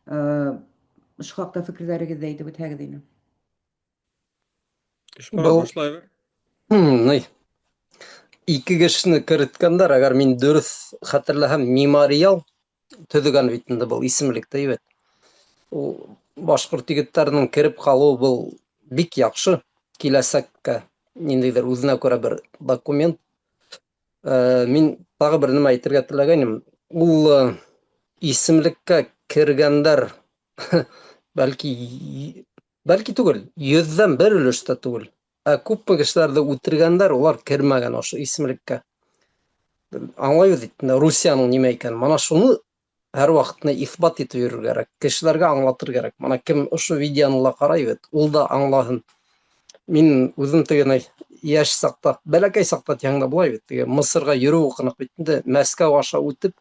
Ошо хакта фекерләрегеҙҙе әйтеп үтһәгеҙ ине. Ишбулат, Был башлайбы. Ный, ике кешене кереткәндәр, әгәр мин дөрес хәтерләһәм, мемориал төҙөгән бит инде был исемлекте, әйбәт. Ул башҡорт егеттәренең кереп ҡалыуы был бик яҡшы, киләсәккә ниндәйҙер үҙенә күрә бер документ. Мин тағы бер нәмә әйтергә теләгәйнем. Ул исемлеккә кергәндәр бәлки түгел, 100-дән 1 өлөштә түгел. Күпме кешеләрҙе үтергәндәр, улар кермәгән ошо исемлеккә. Аңлайбыҙ бит инде Русияның нимә икәнен. Мана шуны һәр ваҡыт иҫбат итеп йөрөргә кәрәк, кешеләргә аңлатыр кәрәк. Мана кем ошо видеоны ла ҡарай бит, ул да аңлаһын. Мин үҙем теге йәш саҡта, бәләкәй саҡта тиһәң дә булай бит, теге Мысырға йөрөү уҡыныҡ бит инде, Мәскәү аша үтеп,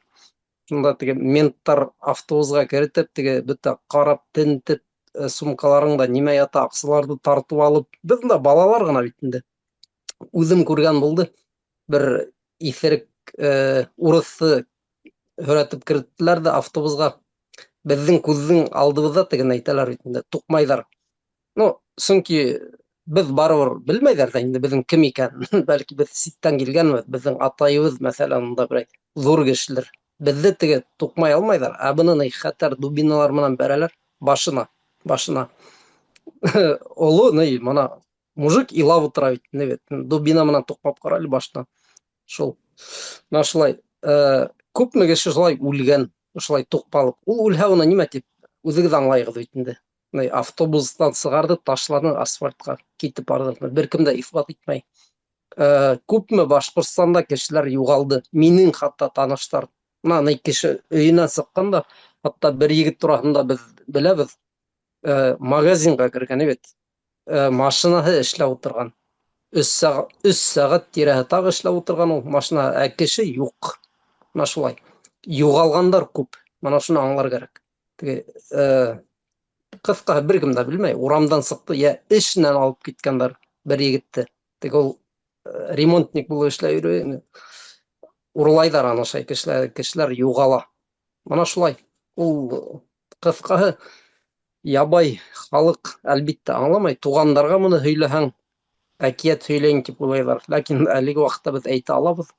шунда теге менттар автобусға керетеп, теге бөтә ҡарап, тентеп, сумкаларыңда нимә ята, аҡсаларҙы тартып алып, беҙ дә балалар ғына бит инде. Үҙем күргән булды. Бер иҫерек урыҫты һөрәтеп кереттеләр дә автобусға. Беҙҙең күҙҙең алдыбыҙҙа теген әйтәләр бит инде, туҡмайҙар. Сөнки беҙ барыбер белмәйҙәр ҙә инде беҙҙең кем икәнен. Бәлки беҙ ситтән килгәнбеҙ, беҙҙең атайыбыҙ, мәҫәлән, унда берәй ҙур кешелер. Беҙҙе теге туҡмай алмайҙар, ә быны хәтәр дубиналар менән бәрәләр башына. Оло, мана мужик илап ултыра бит, дубина менән туҡмап ҡарале башына. Шул. Мына шулай. Күпме кеше шулай үлгән, шулай туҡпалып. Ул үлһә, уны нимә тип, үҙегеҙ аңлайһығыҙ бит инде. Автобустан сығарҙы, ташланы асфальтҡа, китеп барҙы. Бер кем дә иҫбат итмәй. Күпме Башҡортостанда кешеләр юғалды. Минең хатта таныштар. Мына кеше өйөнән сыҡҡанда, хатта бер егет тураһында беҙ беләбеҙ. Магазинға кергән, бит. Машинаһы эшләп ултырған. 3 сәғәт тирәһе тағы эшләп ултырған ул машина, ә кеше юҡ. Мына шулай. Юғалғандар күп. Мана шуны аңлар кәрәк. Ҡыҫҡаһы, бер кем дә белмәй. Урамдан сыҡты, йә эшенән алып киткәндәр бер егетте. Теге ул ремонтник булып эшләй йөрөй. Урлайҙар анышай кешеләр юғала. Мана шулай. Ул ҡыҫҡаһы, ябай халыҡ әлбиттә аңламай. Туғандарға моны һөйләһәң, әкиәт һөйләйем тип уйлайҙар. Ләкин әлеге ваҡытта беҙ әйтә алабыҙ.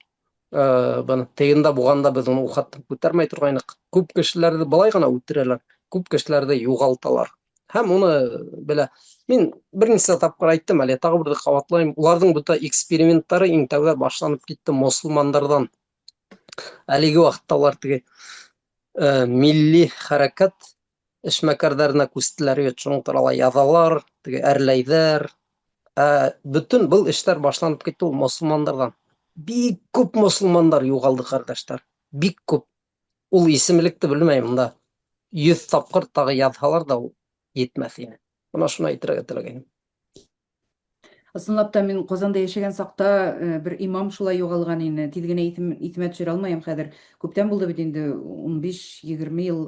Тегендә буғанда беҙ уны уҡаттып күтәрмәй торғайныҡ. Күп кешеләрҙе былай ғына үтерәләр, күп кешеләрҙе юғалталар. Һәм уны белә. Мин бер нисә тапҡыр әйттем әле, тағы берҙе ҡабатлайым. Уларҙың бөтә эксперименттары иң тәүҙә башланып китте мосолмандарҙан. Әлеге ваҡытта улар теге милли хәрәкәт эшмәкәрҙәренә күстеләр. Шуның турала яҙалар, теге әрләйҙәр. Бөтөн был эштәр башланып китте ул мосолмандарҙан. Бик күп мосолмандар юғалды, ҡәрҙәштәр. Бик күп. Ул исемлекте белмәйем да. 100 тапҡыр тағы яҙһалар да ул етмәҫ ине. Бына шуны әйтергә теләгәйнем. Ысынлап та мин Ҡазанда йәшәгән саҡта бер имам шулай юғалған ине. Тиҙ генә иҫемә төшөрә алмайым хәҙер. Күптән булды бит инде, 15-20 йыл,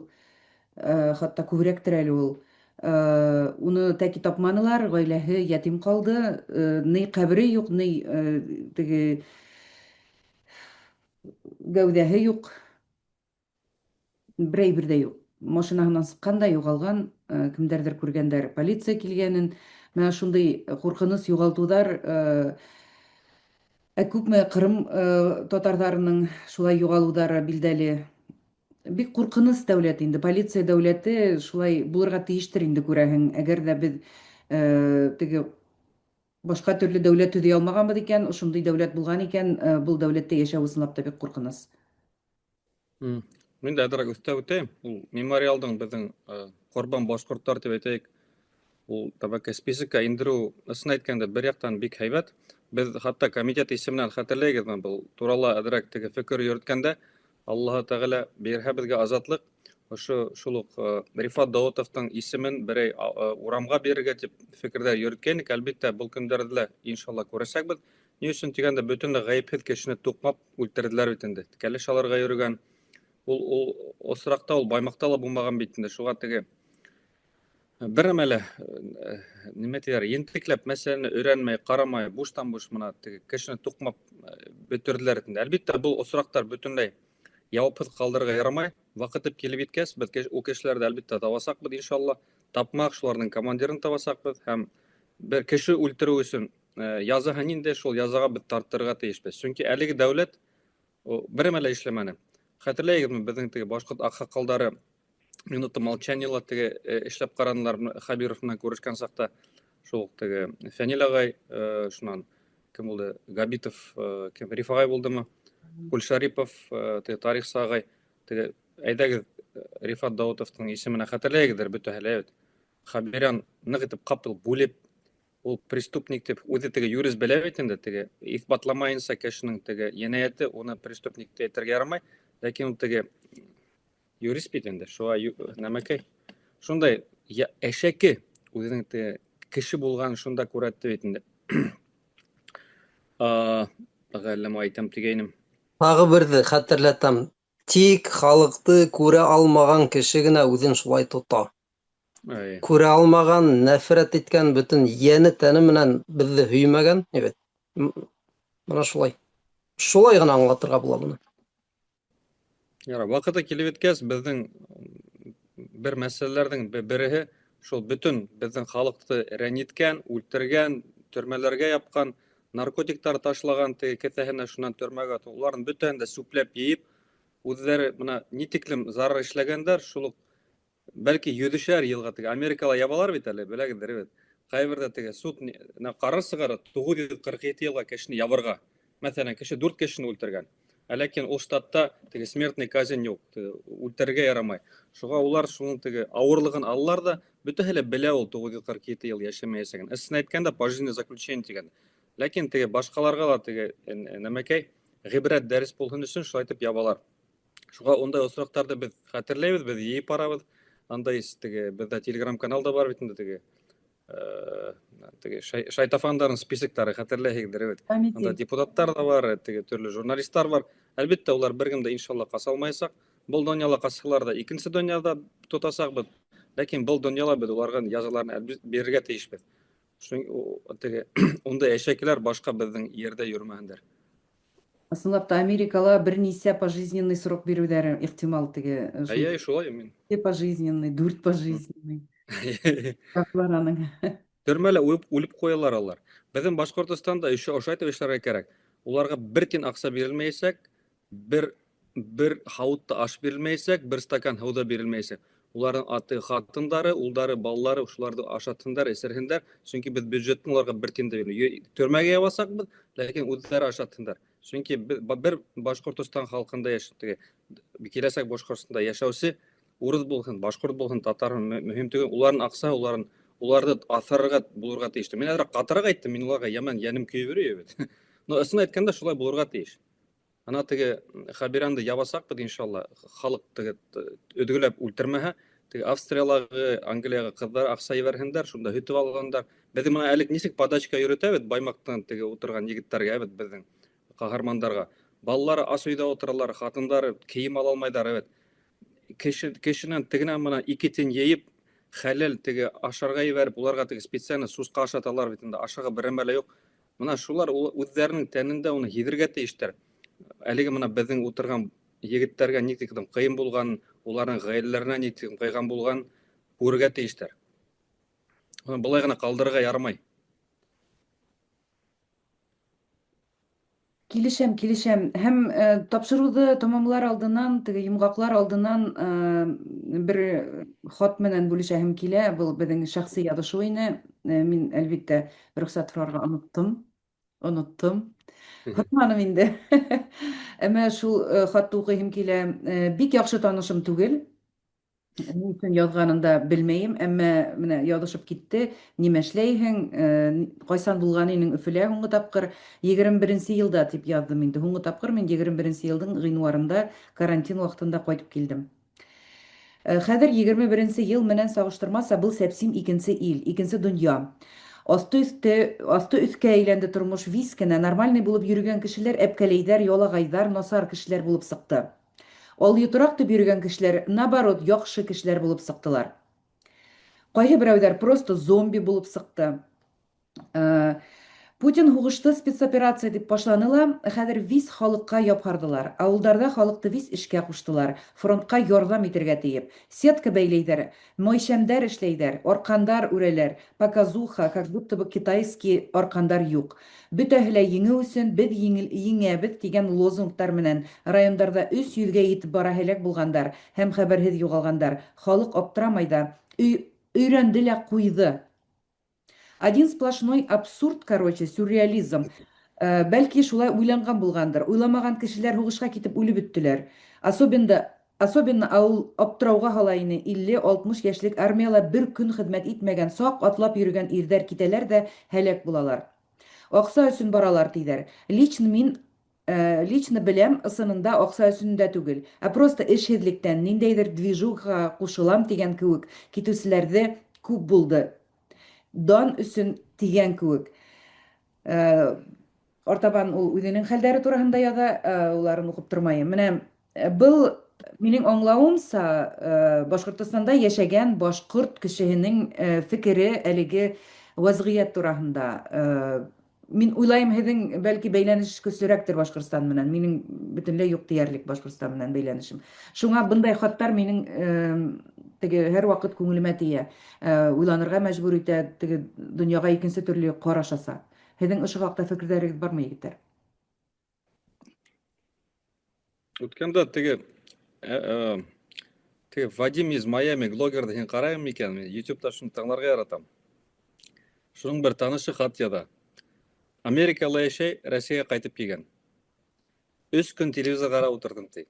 хатта күберәктер әле ул. Уны тәки тапманылар, ғаиләһе ятим ҡалды. Ни ҡәбере юҡ, ни теге гәүҙәһе юҡ. Берәй бер ҙә юҡ. Машинаһынан сыҡҡан да юғалған, кемдәрҙер күргәндәр, полиция килгәнен. Менә шундай ҡурҡыныс юғалтыуҙар. Күпме Ҡырым татарҙарының шулай юғалыуҙары билдәле. Бик ҡурҡыныс дәүләт инде. Полиция дәүләте шулай булырға тейештер инде, күрәһең. Әгәр ҙә беҙ теге башҡа төрлө дәүләт төҙөй алмағанбыҙ икән, ошондай дәүләт булған икән, был дәүләттә йәшәү ысынлап та бик ҡурҡыныс. Мин дә әҙерәк өҫтәп үтәйем. Ул мемориалдың беҙҙең ҡорбан башҡорттар тип әйтәйек, ул табаҡа списокка индереү, ысын әйткәндә, бер яҡтан бик һәйбәт. Беҙ хатта комитет исеменән хәтерләйегеҙме, был турала әҙерәк теге фекер йөрөткәндә, Аллаһы Тәғәлә бирһә беҙгә азатлыҡ, шул ук Рифат Даутовтың исемен берәй урамга бирергә дип фикердә йөрткәнек. Әлбәттә, бу көндәрдә лә иншалла күрәсәкбез. Ни өчен дигәндә, бөтенләй гаепһез кешене туктап үлтерделәр бит инде. Кәлеш аларга йөргән. Ул осракта ул баймакта ла булмаган бит инде. Шуга теге бер әмәле нимә тиләр, ентекләп мәсьәләне өйрәнмәй, карамай, буштан-буш мына теге кешене туктап бетерделәр инде. Әлбәттә, бу осрактар бөтенләй явапһыз калдырырга ярамай. Вакыты килеп җиткәч, без ул кешеләрне әлбәттә табасакбыз иншалла. Тапмак, шуларның командирын табасакбыз һәм бер кеше үлтерү өчен язаһы нинди, шул язага без тарттырырга тиешбез. Чөнки әлеге дәүләт бер әмәле эшләмәне. Хәтерләйегезме, безнең теге башкорт аксакалдары минуты молчаниела теге эшләп карадылар Хабиров белән күрешкән сакта. Шул теге Фәнил агай, шуннан кем булды? Габитов, кем Рифагай булдымы? Кульшарипов, теге тарихчы агай, теге әйдәгез Рифат Даутовтың исеменә хәтерләйегездер бөтәһе бит. Хабиран нык итеп капыл бүлеп, ул преступник дип үзе теге юрист белә бит инде, теге исбатламаенча кешенең теге янәяте, уны преступник дип әйтергә ярамай, ләкин ул теге юрист бит инде, шуга нәмәкәй. Шундай әшәке үзенең теге кеше булган шунда күрәтте бит инде. Гаиләм әйтәм дигәйнем. Тағы берҙе хәтерләтәм. Тик халыҡты күрә алмаған кеше генә үҙен шулай тота. Ай. Күрә алмаған, нәфрәт иткән, бөтөн йәне тәне менән беҙҙе һөймәгән. Бына шулай. Шулай ғына аңлатырға була быны. Яра, вакыты килеп җиткәс, безнең бер мәсьәләләрнең береһе шул бөтен безнең халыкты рәнҗеткән, үлтергән, төрмәләргә япкан, наркотиктар ташлаган, теге кеҫәһенә шуннан төрмәгә, уларның бөтәһен дә сүпләп йыйып, үзләре мына нитеклем зарар эшләгәндәр, шул ук бәлки 100-шәр елга теге Америкала ябалар бит әле, беләгездер бит. Кайбердә теге суд карар сыгара 947 елга кешене ябырга. Мәсәлән, кеше 4 кешене үлтергән. Ләкин ул штатта теге смертный казнь юк, үлтергә ярамай. Шуга улар шуның теге авырлыгын алалар да, бөтәһе лә белә ул 947 ел яшәмәячәген. Әсен әйткәндә, пожизненное заключение дигән. Ләкин теге башкаларга да теге нәмәкәй гыйбрәт дәрес булсын өчен шулай итеп ябалар. Шуга ондай осрактарда без хәтерләйбез, без йыйып барабыз. Андай теге бездә телеграм-каналда бар бит инде теге шайтафандарын списоктары хәтерләйһегездер бит. Анда депутаттар да бар, теге төрле журналистлар бар. Әлбәттә, улар бер кемдә иншалла касалмаячак. Бу дөньяла касалар да икенче дөньяда тотасакбыз. Ләкин бу дөньяла без уларга язаларын бирергә тиешбез. Теге ондай әшәкеләр башка безнең ердә йөрмәһендер. Ысынлап та Америкала бернисә пожизненный срок бирүләре ихтимал теге. Әйе, шулай мин. Пожизненный, 4 пожизненный. Таклар аның. Төрмәлә үлеп куялар алар. Безнең Башкортостанда ошо ошайтып эшләргә кирәк. Уларга бер тин акча бирелмәячәк, бер хавытта аш бирелмәячәк, бер стакан һыу да бирелмәячәк. Уларның аты, хатындары, улдары, баллары шуларды ашатсындар, эсерһендәр, чөнки без бюджеттан уларга бер тин дә бирмәйбез. Төрмәгә ябасакбыз, ләкин үзләре ашатсындар. Чөнки бер Башкортостан халкында яшәүче, киләсәк Башкортостанда яшәүче урыс булсын, башкорт булсын, татар мөһим түгел. Уларның акча, уларды асарга булырга тиеш. Мин әзрәк катырак әйттем, мин уларга яман янем көйүп йөрөй бит. Но ысын әйткәндә шулай булырга тиеш. Ана теге Хабиранды ябасакбыз иншалла, халык теге өдгөләп үлтермәһә, теге Австрияларга, Англиягә кызлар акча ебәрһендәр, шунда һөтүп алгандар. Без моны әлек ничек подачка йөрөтәбез, Баймактан теге утырган егетләргә, безнең каһармандарга. Баллары аш өйдә утыралар, хатындары кием ала алмайдар, evet. Кешенән тегенән мына 2 тин йыйып, хәләл теге ашарга ебәреп, уларга теге специально суска ашаталар бит инде, ашыга бер әмәле юк. Мына шулар үзләренең тәнендә уны һидергә тиештер. Әлеге мына безнең утырган егетләргә нитеклем кыен булган, уларның гаиләләренә нитеклем кыйган булган күрергә тиештер. Булай гына калдырырга ярамай. Килешәм. Һәм тапшыруды тамамлар алдынан, теге йомгаклар алдынан бер хат менән бүлешәһем килә. Бу безнең шәхси язышу ине. Мин әлбәттә рөхсәт сорарга оныттым. Хатманым инде. Әмма шул хатты укыйм килә. Бик яхшы танышым түгел. Ни өчен язганын да белмәйм, әмма менә язышып китте. Нимә эшләйһең? Кайсан булган инең Өфөлә һуңгы тапкыр? 21 елда дип яздым инде. Һуңгы тапкыр мин 21 елдың гыйнварында карантин вакытында кайтып килдем. Хәзер 21 ел менән сагыштырмаса, был сәпсим икенче ил, икенче дөнья. Асты өскә әйләнде тормыш виз кенә, нормальный булып йөргән кешеләр әпкәләйдәр, ялагайдар, насар кешеләр булып сыкты. Алйытрак дип йөргән кешеләр, наоборот, яхшы кешеләр булып сыктылар. Кайһы берәүләр просто зомби булып сыкты. Э, Путин һугышты спецоперация дип башланы ла, хәзер виз халыкка япһардылар. Авылдарда халыкты виз эшкә куштылар. Фронтка ярдәм итәргә тиеп. Сетка бәйләйдәр, майшәмдәр эшләйдәр, аркандар үрәләр, показуха, как будто бы китайский аркандар юк. Бөтәһе лә еңү өчен без еңәбез дигән лозунгтар менән районнарда 300-гә итеп бара һәлак булгандар һәм хәбәрһез югалгандар. Халык аптырамай да, өйрәнде лә куйды. Один сплошной абсурд, короче, сюрреализм. Бәлки шулай уйланган булгандыр. Уйламаган кешеләр һугышка китеп үлеп беттеләр. Особенно авыл аптырауга һала ине 50-60 яшьлек армияла бер көн хезмәт итмәгән сак атлап йөргән ирдәр китәләр дә һәлак булалар. Акса өчен баралар диләр. Лично беләм, ысынында акса өчен дә түгел, просто эшһезлектән ниндәйдер движуха кушылам дигән кебек китүселәрдә күп булды. Дан өсөн тигән кебек. Артабан ул үзенең хәлләре турында яза, уларын укып тормайым. Менә был минең аңлавымса, Башкортстанда яшәгән башкорт кешеһенең фикере әлеге вазгыять турында. Мин уйлайм, һеҙҙең бәлки бәйләнеш көслөрәктер Башкортстан менән. Минең бөтөнләй юк тиярлек Башкортстан менән бәйләнешем. Шуңа бындай хаттар минең теге һәр вакыт күңелемә тия. Уйланырга мәҗбүр итә, теге дөньяга икенче төрле караш аса. Һеҙҙең ошо хаҡта фекерҙәрегеҙ бармы, егеттәр? Үткәндә теге Вадим из Майами блогерҙы һин ҡарайым микән? Мин YouTube'та шуны тыңларға яратам. Шуның бер танышы хат яҙа. Америкала йәшәй, Рәсәйгә ҡайтып килгән. 3 көн телевизор ҡарап ултырҙым, ти.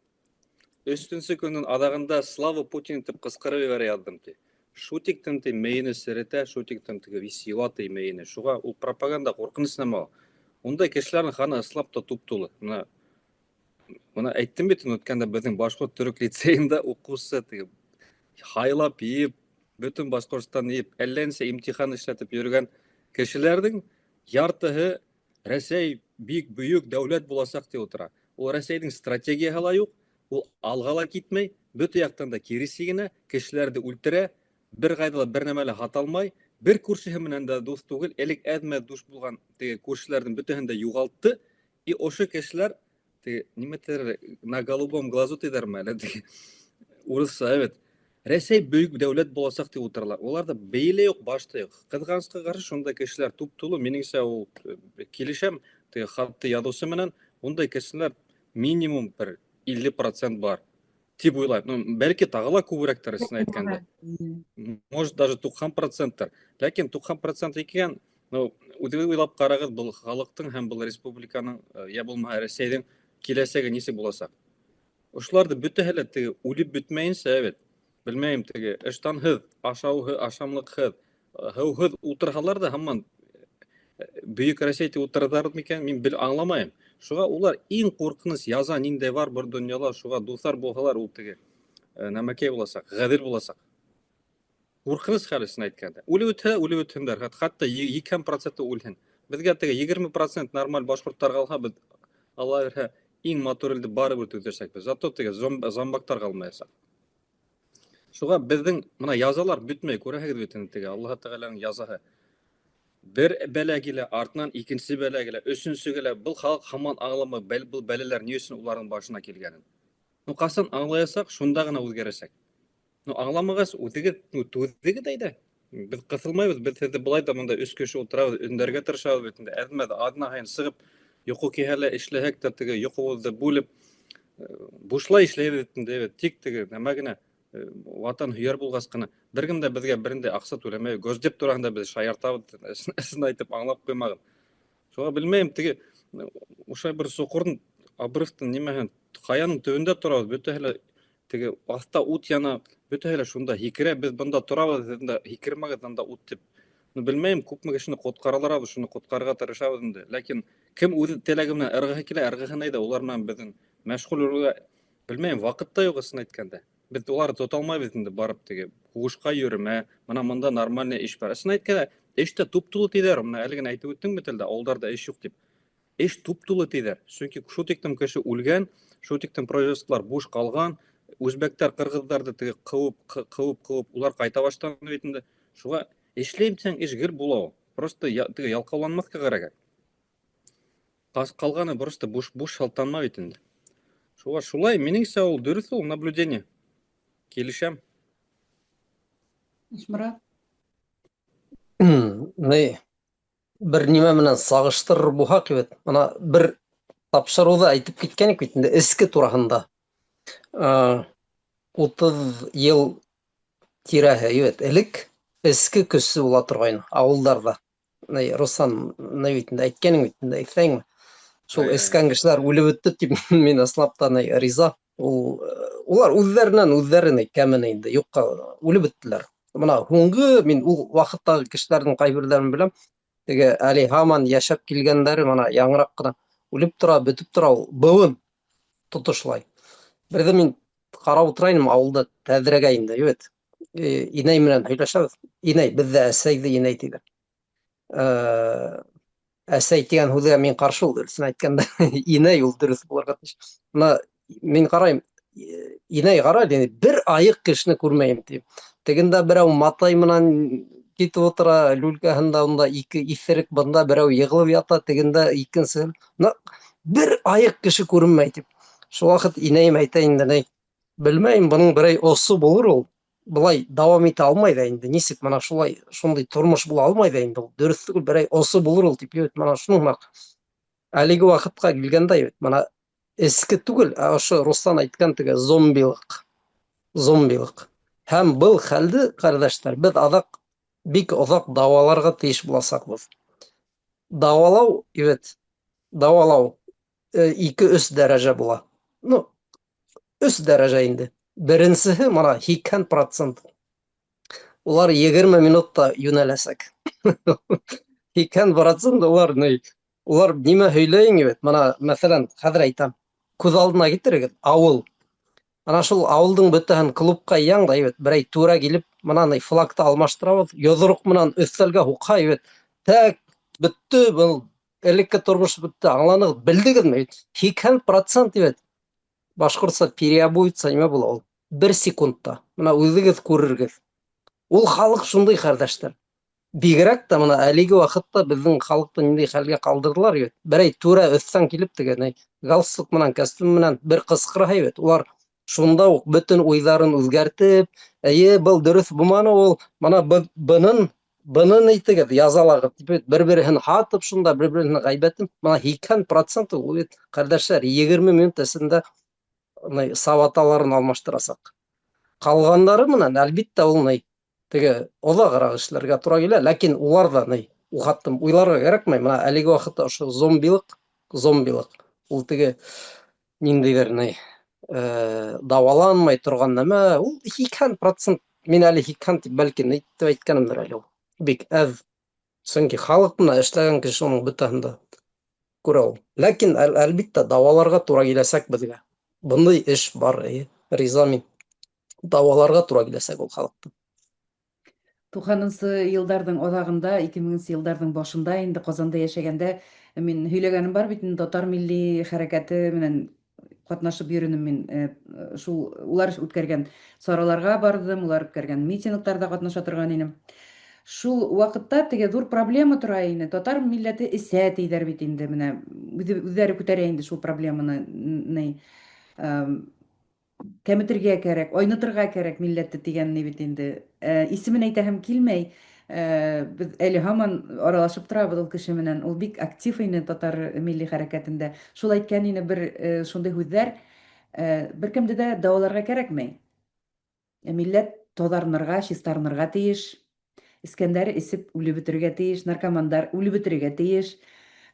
3-нче көндөң аҙағында «Слава Путин» тип ҡысҡырып ебәрә яҙҙым, ти. Шутиктың ти мейене серетә, шутиктың теге висила ти мейене. Шуға ул пропаганда ҡурҡыныс нәмә. Ундай кешеләрнең һаны ысынлап та туп-тулы. Мына әйттем бит, үткәндә беҙҙең башҡорт төрөк лицейында уҡыусы теге һайлап йыйып, бөтөн Башҡортостан йыйып, әллә нисә имтихан эшләтеп йөрөгән кешеләрҙең яртыһы Рәсәй бик бөйөк дәүләт буласаҡ тип ултыра. Ул Рәсәйҙең стратегияһы ла юҡ, ул алға ла китмәй, бөтә яҡтан да киреси генә, кешеләрҙе үлтерә, бер ҡайҙа ла бер нәмә лә һаталмай, бер күршеһе менән дә дуҫ түгел, элек әҙмә душ булған теге күршеләрҙең бөтәһен дә юғалтты, и ошо кешеләр нимә тиҙәр, на голубом глазу тиҙәрме әле теге урыҫса, evet. Рәсәй бөйөк дәүләт буласаҡ тип ултыралар. Уларҙа бейеле юҡ, башта юҡ. Ҡыҙғанысҡа ҡаршы шундай кешеләр туп-тулы. Минеңсә ул килешәм, теге хатты яҙыусы менән, ундай кешеләр минимум бер 50% бар тип уйлайым. Бәлки тағы ла күберәктер, исен әйткәндә. Может, даже 90%. Ләкин 90% икән, үҙегеҙ уйлап ҡарағыҙ, был халыҡтың һәм был республиканың, йә булмаһа Рәсәйҙең киләсәге нисек буласаҡ. Ошоларҙы бөтәһе лә теге үлеп бөтмәйенсә, evet. Белмәйем, теге ыштанһыҙ, ашауһыҙ, ашамлыҡһыҙ, һыуһыҙ ултырһалар да һаман бөйөк Рәсәй тип ултырҙар микән, мин аңламайым. Шуға улар иң ҡурҡыныс яза ниндәй бар бер донъяла, шуға дуҫар булһалар, ул теге нәмәкәй буласаҡ, ғәҙел буласаҡ. Ҡурҡыныс хәл, исен әйткәндә. Үлеп үтһендәр, хатта 2% үлһен. Беҙгә теге 20% нормаль башҡорттар ҡалһа, беҙ Алла бирһә, иң матур илде барыбер төҙөшәкбеҙ. Зато теге зомбактар ҡалмаясаҡ. Шуға беҙҙең мына язалар бөтмәй, күрәһегеҙ бит инде теге Аллаһ Тәғәләнең язаһы. Бер бәлә килә, артынан икенсе бәлә килә, өсөнсөгә лә был халыҡ һаман аңламай, был бәләләр ни өсөн уларҙың башына килгәнен. Ҡасан аңлаясаҡ, шунда ғына үҙгәрәсәк. Аңламағас, түҙегеҙ әйҙә. Беҙ ҡыҫылмайбыҙ, беҙ һеҙҙе былай да бында 3 кеше ултырабыҙ, өндәргә тырышабыҙ бит инде. Әҙмәҙ аҙна һайын сығып, йоҡо килһә лә эшләһәк тә теге йоҡоғоҙҙо бүлеп, бушлай эшләйбеҙ бит инде. Тик теге нәмә генә ватан һөйәр булғас ҡына, бер кем дә беҙгә берендә аҡса түләмәй, Госдеп тураһында беҙ шаяртабыҙ, ысын әйтеп аңлап ҡуймағыҙ. Шуға белмәйем, теге ошай бер соҡорҙың, обрывтың нимәһен, ҡаяның төбөндә торабыҙ, бөтәһе лә теге аҫта ут яна, бөтәһе лә шунда һикерә, беҙ бында торабыҙ, һеҙ һикермәгеҙ анда ут тип. Белмәйем, күпме кешене ҡотҡараларабыҙ, шуны ҡотҡарырға тырышабыҙ инде. Ләкин кем үҙ теләге менән ырғыһы килә, ырғыһын әйҙә, улар менән беҙҙең мәшғүл булырға, белмәйем, ваҡыт та юҡ, ысын әйткәндә. Біз оларды тота алмайбыз инде барып теге һугышка йөрмә, менә монда нормальный эш бар. Ысын әйткәндә, эш тә туп-тулы тиҙәр. Менә әле генә әйтеп үттең бит әле, ауылдарда эш юк дип. Эш туп-тулы тиҙәр. Чөнки шул тиктем кеше үлгән, шул тиктем производстволар буш калган. Үзбәктәр, кыргызларды теге кыуып, улар кайта башлады бит инде. Шуга эшләйм дисәң, эш гел була ул. Просто теге ялкауланмаска кирәк. Калганы просто буш шалтанма бит инде. Шуга шулай, минеңсә ул дөрес ул наблюдение. Килешәм. Ишмурат. Ни, бер нимә менән сагыштырыр булһак, мына бер тапшырыуҙа әйтеп киткәнек бит инде, эске тураһында. 30 йыл тирәһе, элек эске көсө була торгайны ауылдарда. Руслан, бит инде әйткәнең бит инде, әйтсәңме? Шул эскән кешеләр үлеп бөттө дип мин ысынлап та риза. Улар үҙҙәренән үҙҙәре кәмене инде юҡҡа үлеп бөттөләр. Мына һуңғы мин ул ваҡыттағы кешеләрҙең ҡайберҙәрен беләм. Теге әле һаман йәшәп килгәндәре мына яңыраҡ ҡына үлеп тора, бөтөп тора, ул быуын тотошлай. Берҙе мин ҡарап ултыра инем ауылда тәҙрәгә инде, инәй менән һөйләшәбеҙ. Инәй, беҙҙә әсәйҙе инәй тиҙәр. Әсәй тигән һүҙгә мин ҡаршы ул, дөрөҫөн әйткәндә, инәй ул дөрөҫ булырға тейеш. Мына мин ҡарайым, инәй ҡара, бер айыҡ кешене күрмәйем, тием. Тегендә берәү матай менән китеп ултыра, люлькаһында унда ике иҫерек, бында берәү йығылып ята, тегендә икенсеһе. Бер айыҡ кеше күренмәй, тип. Шул ваҡыт инәйем әйтә инде, белмәйем, бының берәй осо булыр ул. Былай дауам итә алмай ҙа инде. Нисек мына шундай тормош була алмай ҙа инде ул. Дөрөҫ түгел, берәй осо булыр ул, тип. Мына шуның әлеге ваҡытҡа килгәндә, мына эске түгел, ә ошо Руслан әйткән теге зомбилыҡ. Һәм был хәлде, ҡәрҙәштәр, беҙ аҙаҡ бик оҙаҡ дауаларға тейеш буласаҡбыҙ. Дауалау 2-3 дәрәжә була. 3 дәрәжә инде. Беренсеһе, мана 80%. Улар 20 минутта йүнәләсәк. 80% улар нимә һөйләйен, мана, мәҫәлән, хәҙер әйтәм, күҙ алдына китерегеҙ, ауыл. Ана шул ауылдың бөтәһен клубҡа йыяң да, берәй түрә килеп, мына флагты алмаштырабыҙ, йоҙроҡ менән өҫтәлгә һуҡһа, тәк, бөттө, был элекке тормош бөттө, аңланығыҙ, белдегеҙме? 80%, башҡортса переобуется нимә була ул? 1 секундта. Мына үҙегеҙ күререгеҙ. Ул халыҡ шундай, ҡәрҙәштәр. Бигерәк тә мына әлеге ваҡытта беҙҙең халыҡты ниндәй хәлгә ҡалдырҙылар, берәй түрә өҫтән килеп теге, галстук менән, костюм менән бер ҡысҡырһа, улар шунда уҡ бөтөн уйҙарын үҙгәртеп, был дөрөҫ булманы ул, мана бынын итегеҙ, язалағыҙ, бер-береһен һатып шунда, бер-береһен ғәйбәтен, мана 80% ул, ҡәрҙәштәр, 20 минут эсендә сабаталарын алмаштырасаҡ. Ҡалғандары менән, әлбиттә, ул теге оҙағыраҡ эшләргә тура килә, ләкин улар ҙа уғаттым, уйларға кәрәкмәй, мына әлеге ваҡытта ошо зомбилыҡ, ул теге ниндәйҙер дауаланмай торған нәмә, ул 80%, мин әле 80 тип бәлки итеп әйткәнемдер әле ул. Бик әҙ, сөнки халыҡ менән эшләгән кеше уның бөтәһен дә күрә ул. Ләкин, әлбиттә, дауаларға тура киләсәк беҙгә. Бындай эш бар, риза мин. Дауаларға тура киләсәк ул халыҡты. 90-нчы йылдарҙың аҙағында, 2000-нче йылдарҙың башында инде Ҡазанда йәшәгәндә мин һөйләгәнем бар бит, татар милли хәрәкәте менән ҡатнашып йөрөнөм мин. Шул улар үткәргән сараларға бардым, улар үткәргән митингтарҙа ҡатнаша торған инем. Шул ваҡытта теге ҙур проблема тора ине. Татар милләте эсә тиҙәр бит инде, менә үҙҙәре күтәрә инде шул проблеманы. Кәметергә кәрәк, айнытырға кәрәк милләтте тигәнне бит инде. Исемен әйтәһем килмәй. Беҙ әле һаман аралашып торабыҙ ул кеше менән. Ул бик актив ине татар милли хәрәкәтендә. Шул әйткән ине бер шундай һүҙҙәр, бер кемде дә дауаларға кәрәкмәй. Милләт таҙарынырға, чистарынырға тейеш. Эскәндәре эсеп үлеп бөтөргә тейеш, наркомандар үлеп бөтөргә тейеш.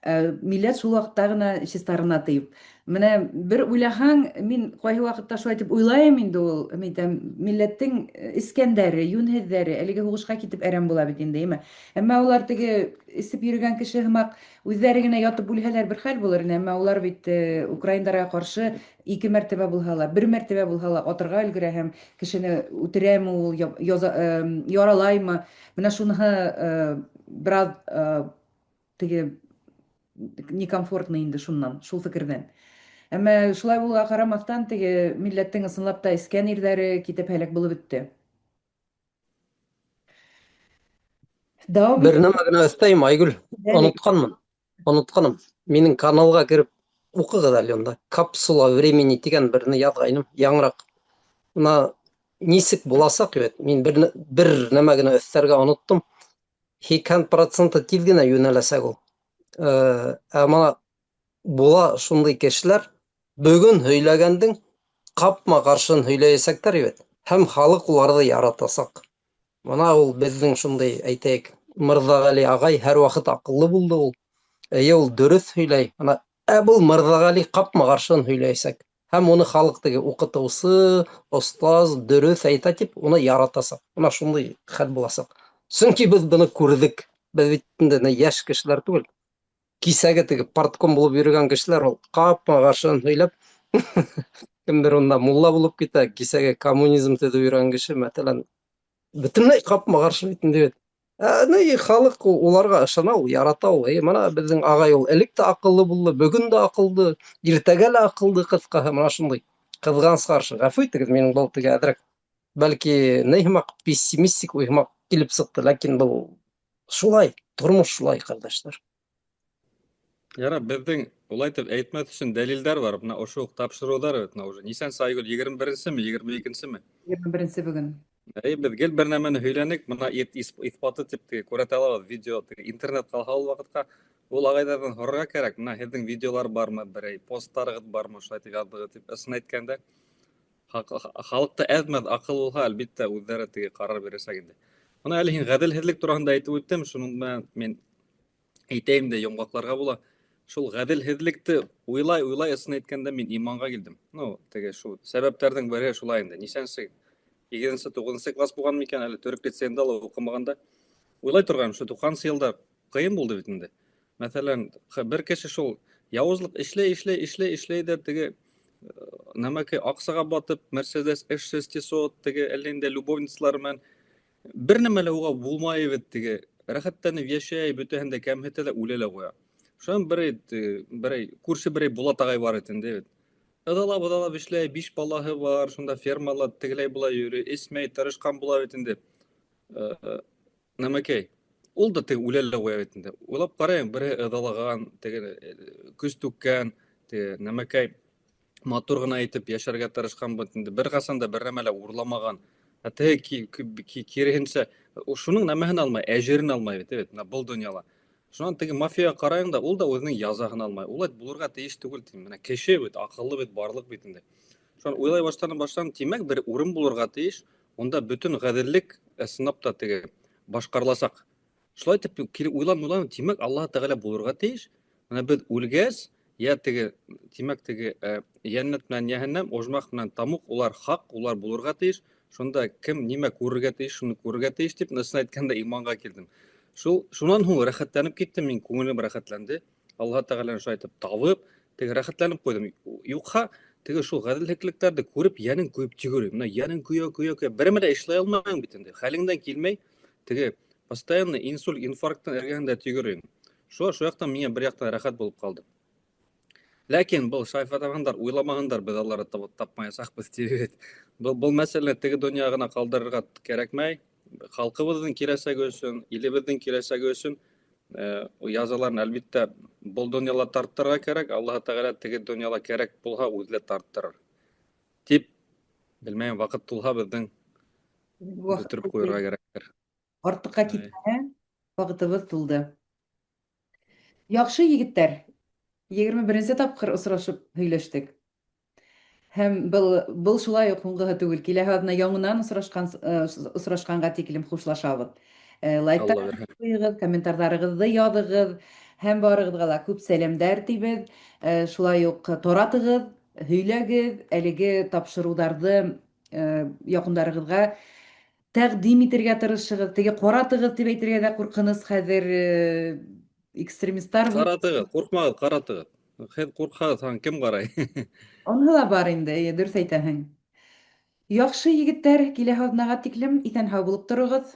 Милләт шул вакытта гына чистарына тыйып. Менә бер уйлаһаң, мин кайһы вакытта шулай дип уйлайм инде ул, әйтәм, милләттең искәндәре, юньһеҙҙәре, әлеге һуғышҡа китеп әрәм була бит инде, әйме? Әммә улар теге эсеп йөрөгән кеше һымаҡ үҙҙәре генә ятып үлһәләр бер хәл булыр ине, әммә улар бит украиндарға ҡаршы 2 мәртәбә булһа ла, 1 мәртәбә булһа ла атырға өлгөрә һәм кешене үтерәме ул, яралаймы? Менә шуныһы бераз теге некомфортный инде шуннан, шул фекерҙән. Әммә шулай булга ҡарамаҫтан, теге милләттең ысынлап та искән ирҙәре китеп һәләк булып бөттө. Дауам Бер нәмә генә өҫтәйем, Айгөл. итәлек. Онотҡаным. Минең каналға кирип уҡығыҙ әле унда. Капсула времени тигән берне яҙғайным, яңыраҡ. Бына нисек буласаҡ бит? Мин бер нәмә генә өҫтәргә оноттом. 80% тиҙ генә йүнәләсәк ул. Бына була шундай кешеләр, бөгөн һөйләгәндең ҡапма ҡаршыһын һөйләйәсәктәр бит. Һәм халыҡ уларҙы яратасаҡ. Бына ул беҙҙең шундай, әйтәйек, Мырҙағәли ағай һәр ваҡыт аҡыллы булды ул. Эйе, ул дөрөҫ һөйләй. Ә был Мырҙағәли ҡапма ҡаршыһын һөйләйәсәк. Һәм уны халыҡ теге уҡытыусы, остаз, дөрөҫ әйтә тип, уны яратасаҡ. Бына шундай хәл буласаҡ. Сөнки беҙ быны күрҙек. Беҙ бит инде йәш кешеләр түгел. Кисәге теге партком булып йөрөгән кешеләр ул ҡапма ҡаршыһын һөйләп, кемдер унда мулла булып китә, кисәге коммунизм төҙөп йөрөгән кеше, мәҫәлән, бөтөнләй ҡапма ҡаршы бит инде бит. Халыҡ уларға ышана, ул ярата ул. Мына беҙҙең ағай ул элек тә аҡыллы булды, бөгөн дә аҡыллы, иртәгә лә аҡыллы, ҡыҫҡаһы, мына шундай. Ҡыҙғаныс ҡаршы. Ғәфү итегеҙ, минең был теге әҙерәк, бәлки, ни һымаҡ пессимистик уй һымаҡ килеп сыҡты, ләкин был шулай, тормош шулай, ҡәрҙәштәр. Яра, беҙҙең улай итеп әйтмәҫ өсөн дәлилдәр бар. Бына ошо уҡ тапшырыуҙар бит. Уже нисәнсе Айгөл, 21-ме, 22-нсеме? 21-нсе бөгөн. Беҙ гел бер нәмәне һөйләнек, бына иҫбаты тип күрһәтә алабыҙ, видео, интернет ҡалһа ул ваҡытҡа, ул ағайҙарҙан һорарға кәрәк, бына һеҙҙең видеолар бармы, берәй посттарығыҙ бармы, шулай итеп яҙҙығыҙ тип, ысын әйткәндә, халыҡта әҙ-мәҙ аҡыл булһа, әлбиттә, үҙҙәре теге ҡарар бирәсәк инде. Бына әле һин ғәҙелһеҙлек тураһында әйтеп үттем, шуның менән мин әйтәйем дә йомғаҡларға була. Шул ғәҙелһеҙлекте уйлай, ысын әйткәндә, мин иманға килдем. Теге шул сәбәптәрҙең береһе шулай инде. Нисәнсе 8-нче, 9-нчы класс булған микән, әле төрөк лицейында ла уҡымағанда. Уйлай торғайным, шу 90-нчы йылдар ҡыйын булды бит инде. Мәҫәлән, бер кеше шул яуызлыҡ эшләй ҙә теге нәмәкәй аҡсаға батып, Mercedes S600, теге әллә инде любовницалары менән бер нәмә лә уға булмай бит, теге рәхәтләнеп йәшәй, бөтәһен дә кәмһетә лә үлә лә ҡуя. Шунан берәй күрше берәй Булат ағай бар ит инде бит. Ыҙалап эшләй, 5 балаһы бар, шунда фермала тегеләй булай йөрөй, эсмәй, тырышҡан була бит инде. Нәмәкәй, ул да теге үлә лә ҡуя бит инде. Уйлап ҡарайым, береһе ыҙалаған, теге көс түккән, теге нәмәкәй матур ғына итеп йәшәргә тырышҡан бит инде. Бер ҡасан да бер нәмә лә урламаған. Ә теге киреһенсә, шуның нәмәһен алмай, әжерен алмай бит, был донъяла. Шунан теге мафияға ҡарайың да, ул да үҙенең язаһын алмай. Улай булырға тейеш түгел, тим. Менә кеше бит, аҡыллы бит, барлыҡ бит инде. Шунан уйлай башланым, тимәк, бер урын булырға тейеш, унда бөтөн ғәҙеллек ысынлап та теге башҡарыласаҡ. Шулай итеп килеп уйланым, тимәк, Аллаһ Тәғәлә булырға тейеш. Менә беҙ үлгәс, йә теге, тимәк, теге йәннәт менән йәһәннәм, ожмах менән тамуҡ, улар хаҡ, улар булырға тейеш. Шунда кем нимә күрергә тейеш, шуны күрергә тейеш тип, ысын әйткәндә, иманға килдем. Шунан һуң рәхәтләнеп киттем, мин күңелем рәхәтләнде. Аллаһ Тәғәләне шулай итеп табып, теге рәхәтләнеп ҡуйҙым. Юҡһа, теге шул ғәҙелһеҙлекләрҙе күреп, йәнең көйөп тигеү. Менә йәнең көйә, береме лә эшләй алмайың бит инде. Хәлеңдән килмәй, теге постоянно инсульт, инфаркттың эргәһендә тигеү. Шул яҡтан миңә бер яҡтан рәхәт булып ҡалды. Ләкин был шайфатағандар, уйламағандар, беҙ аллары тапмаясаҡбыҙ тибеп. Был мәсьәләне теге донъя ғына ҡалдырырға кәрәкмәй. Халҡыбыҙҙың киләсәге өсөн, илебеҙҙең киләсәге өсөн язаларын әлбиттә был донъяла тарттырырға кәрәк. Аллаһ Тәғәлә теге донъяла кәрәк булһа, үҙе тарттырыр. Тип, белмәйем, ваҡыт тулһа беҙҙең бөтөрөп ҡуйырға кәрәктер. Артыҡҡа китмәһә, ваҡытыбыҙ тулды. Яҡшы егеттәр, 21-нсе тапҡыр осрашып һөйләштек. Һәм был шулай уҡ һуңғыһы түгел. Киләһе аҙна яңынан осрашҡанға тиклем хушлашабыҙ. Лайктар ҡуйығыҙ, комментарҙарығыҙҙы яҙығыҙ һәм барыгызга ла күп сәламнәр тибез. Шулай ук таратыгыз, һөйләгез, әлеге тапшыруларны якыннарыгызга тәкъдим итәргә тырышыгыз. Теге каратыгыз дип әйтергә дә куркыныз хәзер экстремистлар бу. Каратыгыз, куркмагыз, каратыгыз. Һез курксагыз, аны кем карай? Онһы ла бар инде, дөрес әйтәһең. Яхшы егеттәр, киләһе атнага тиклем исән-һау булып торыгыз.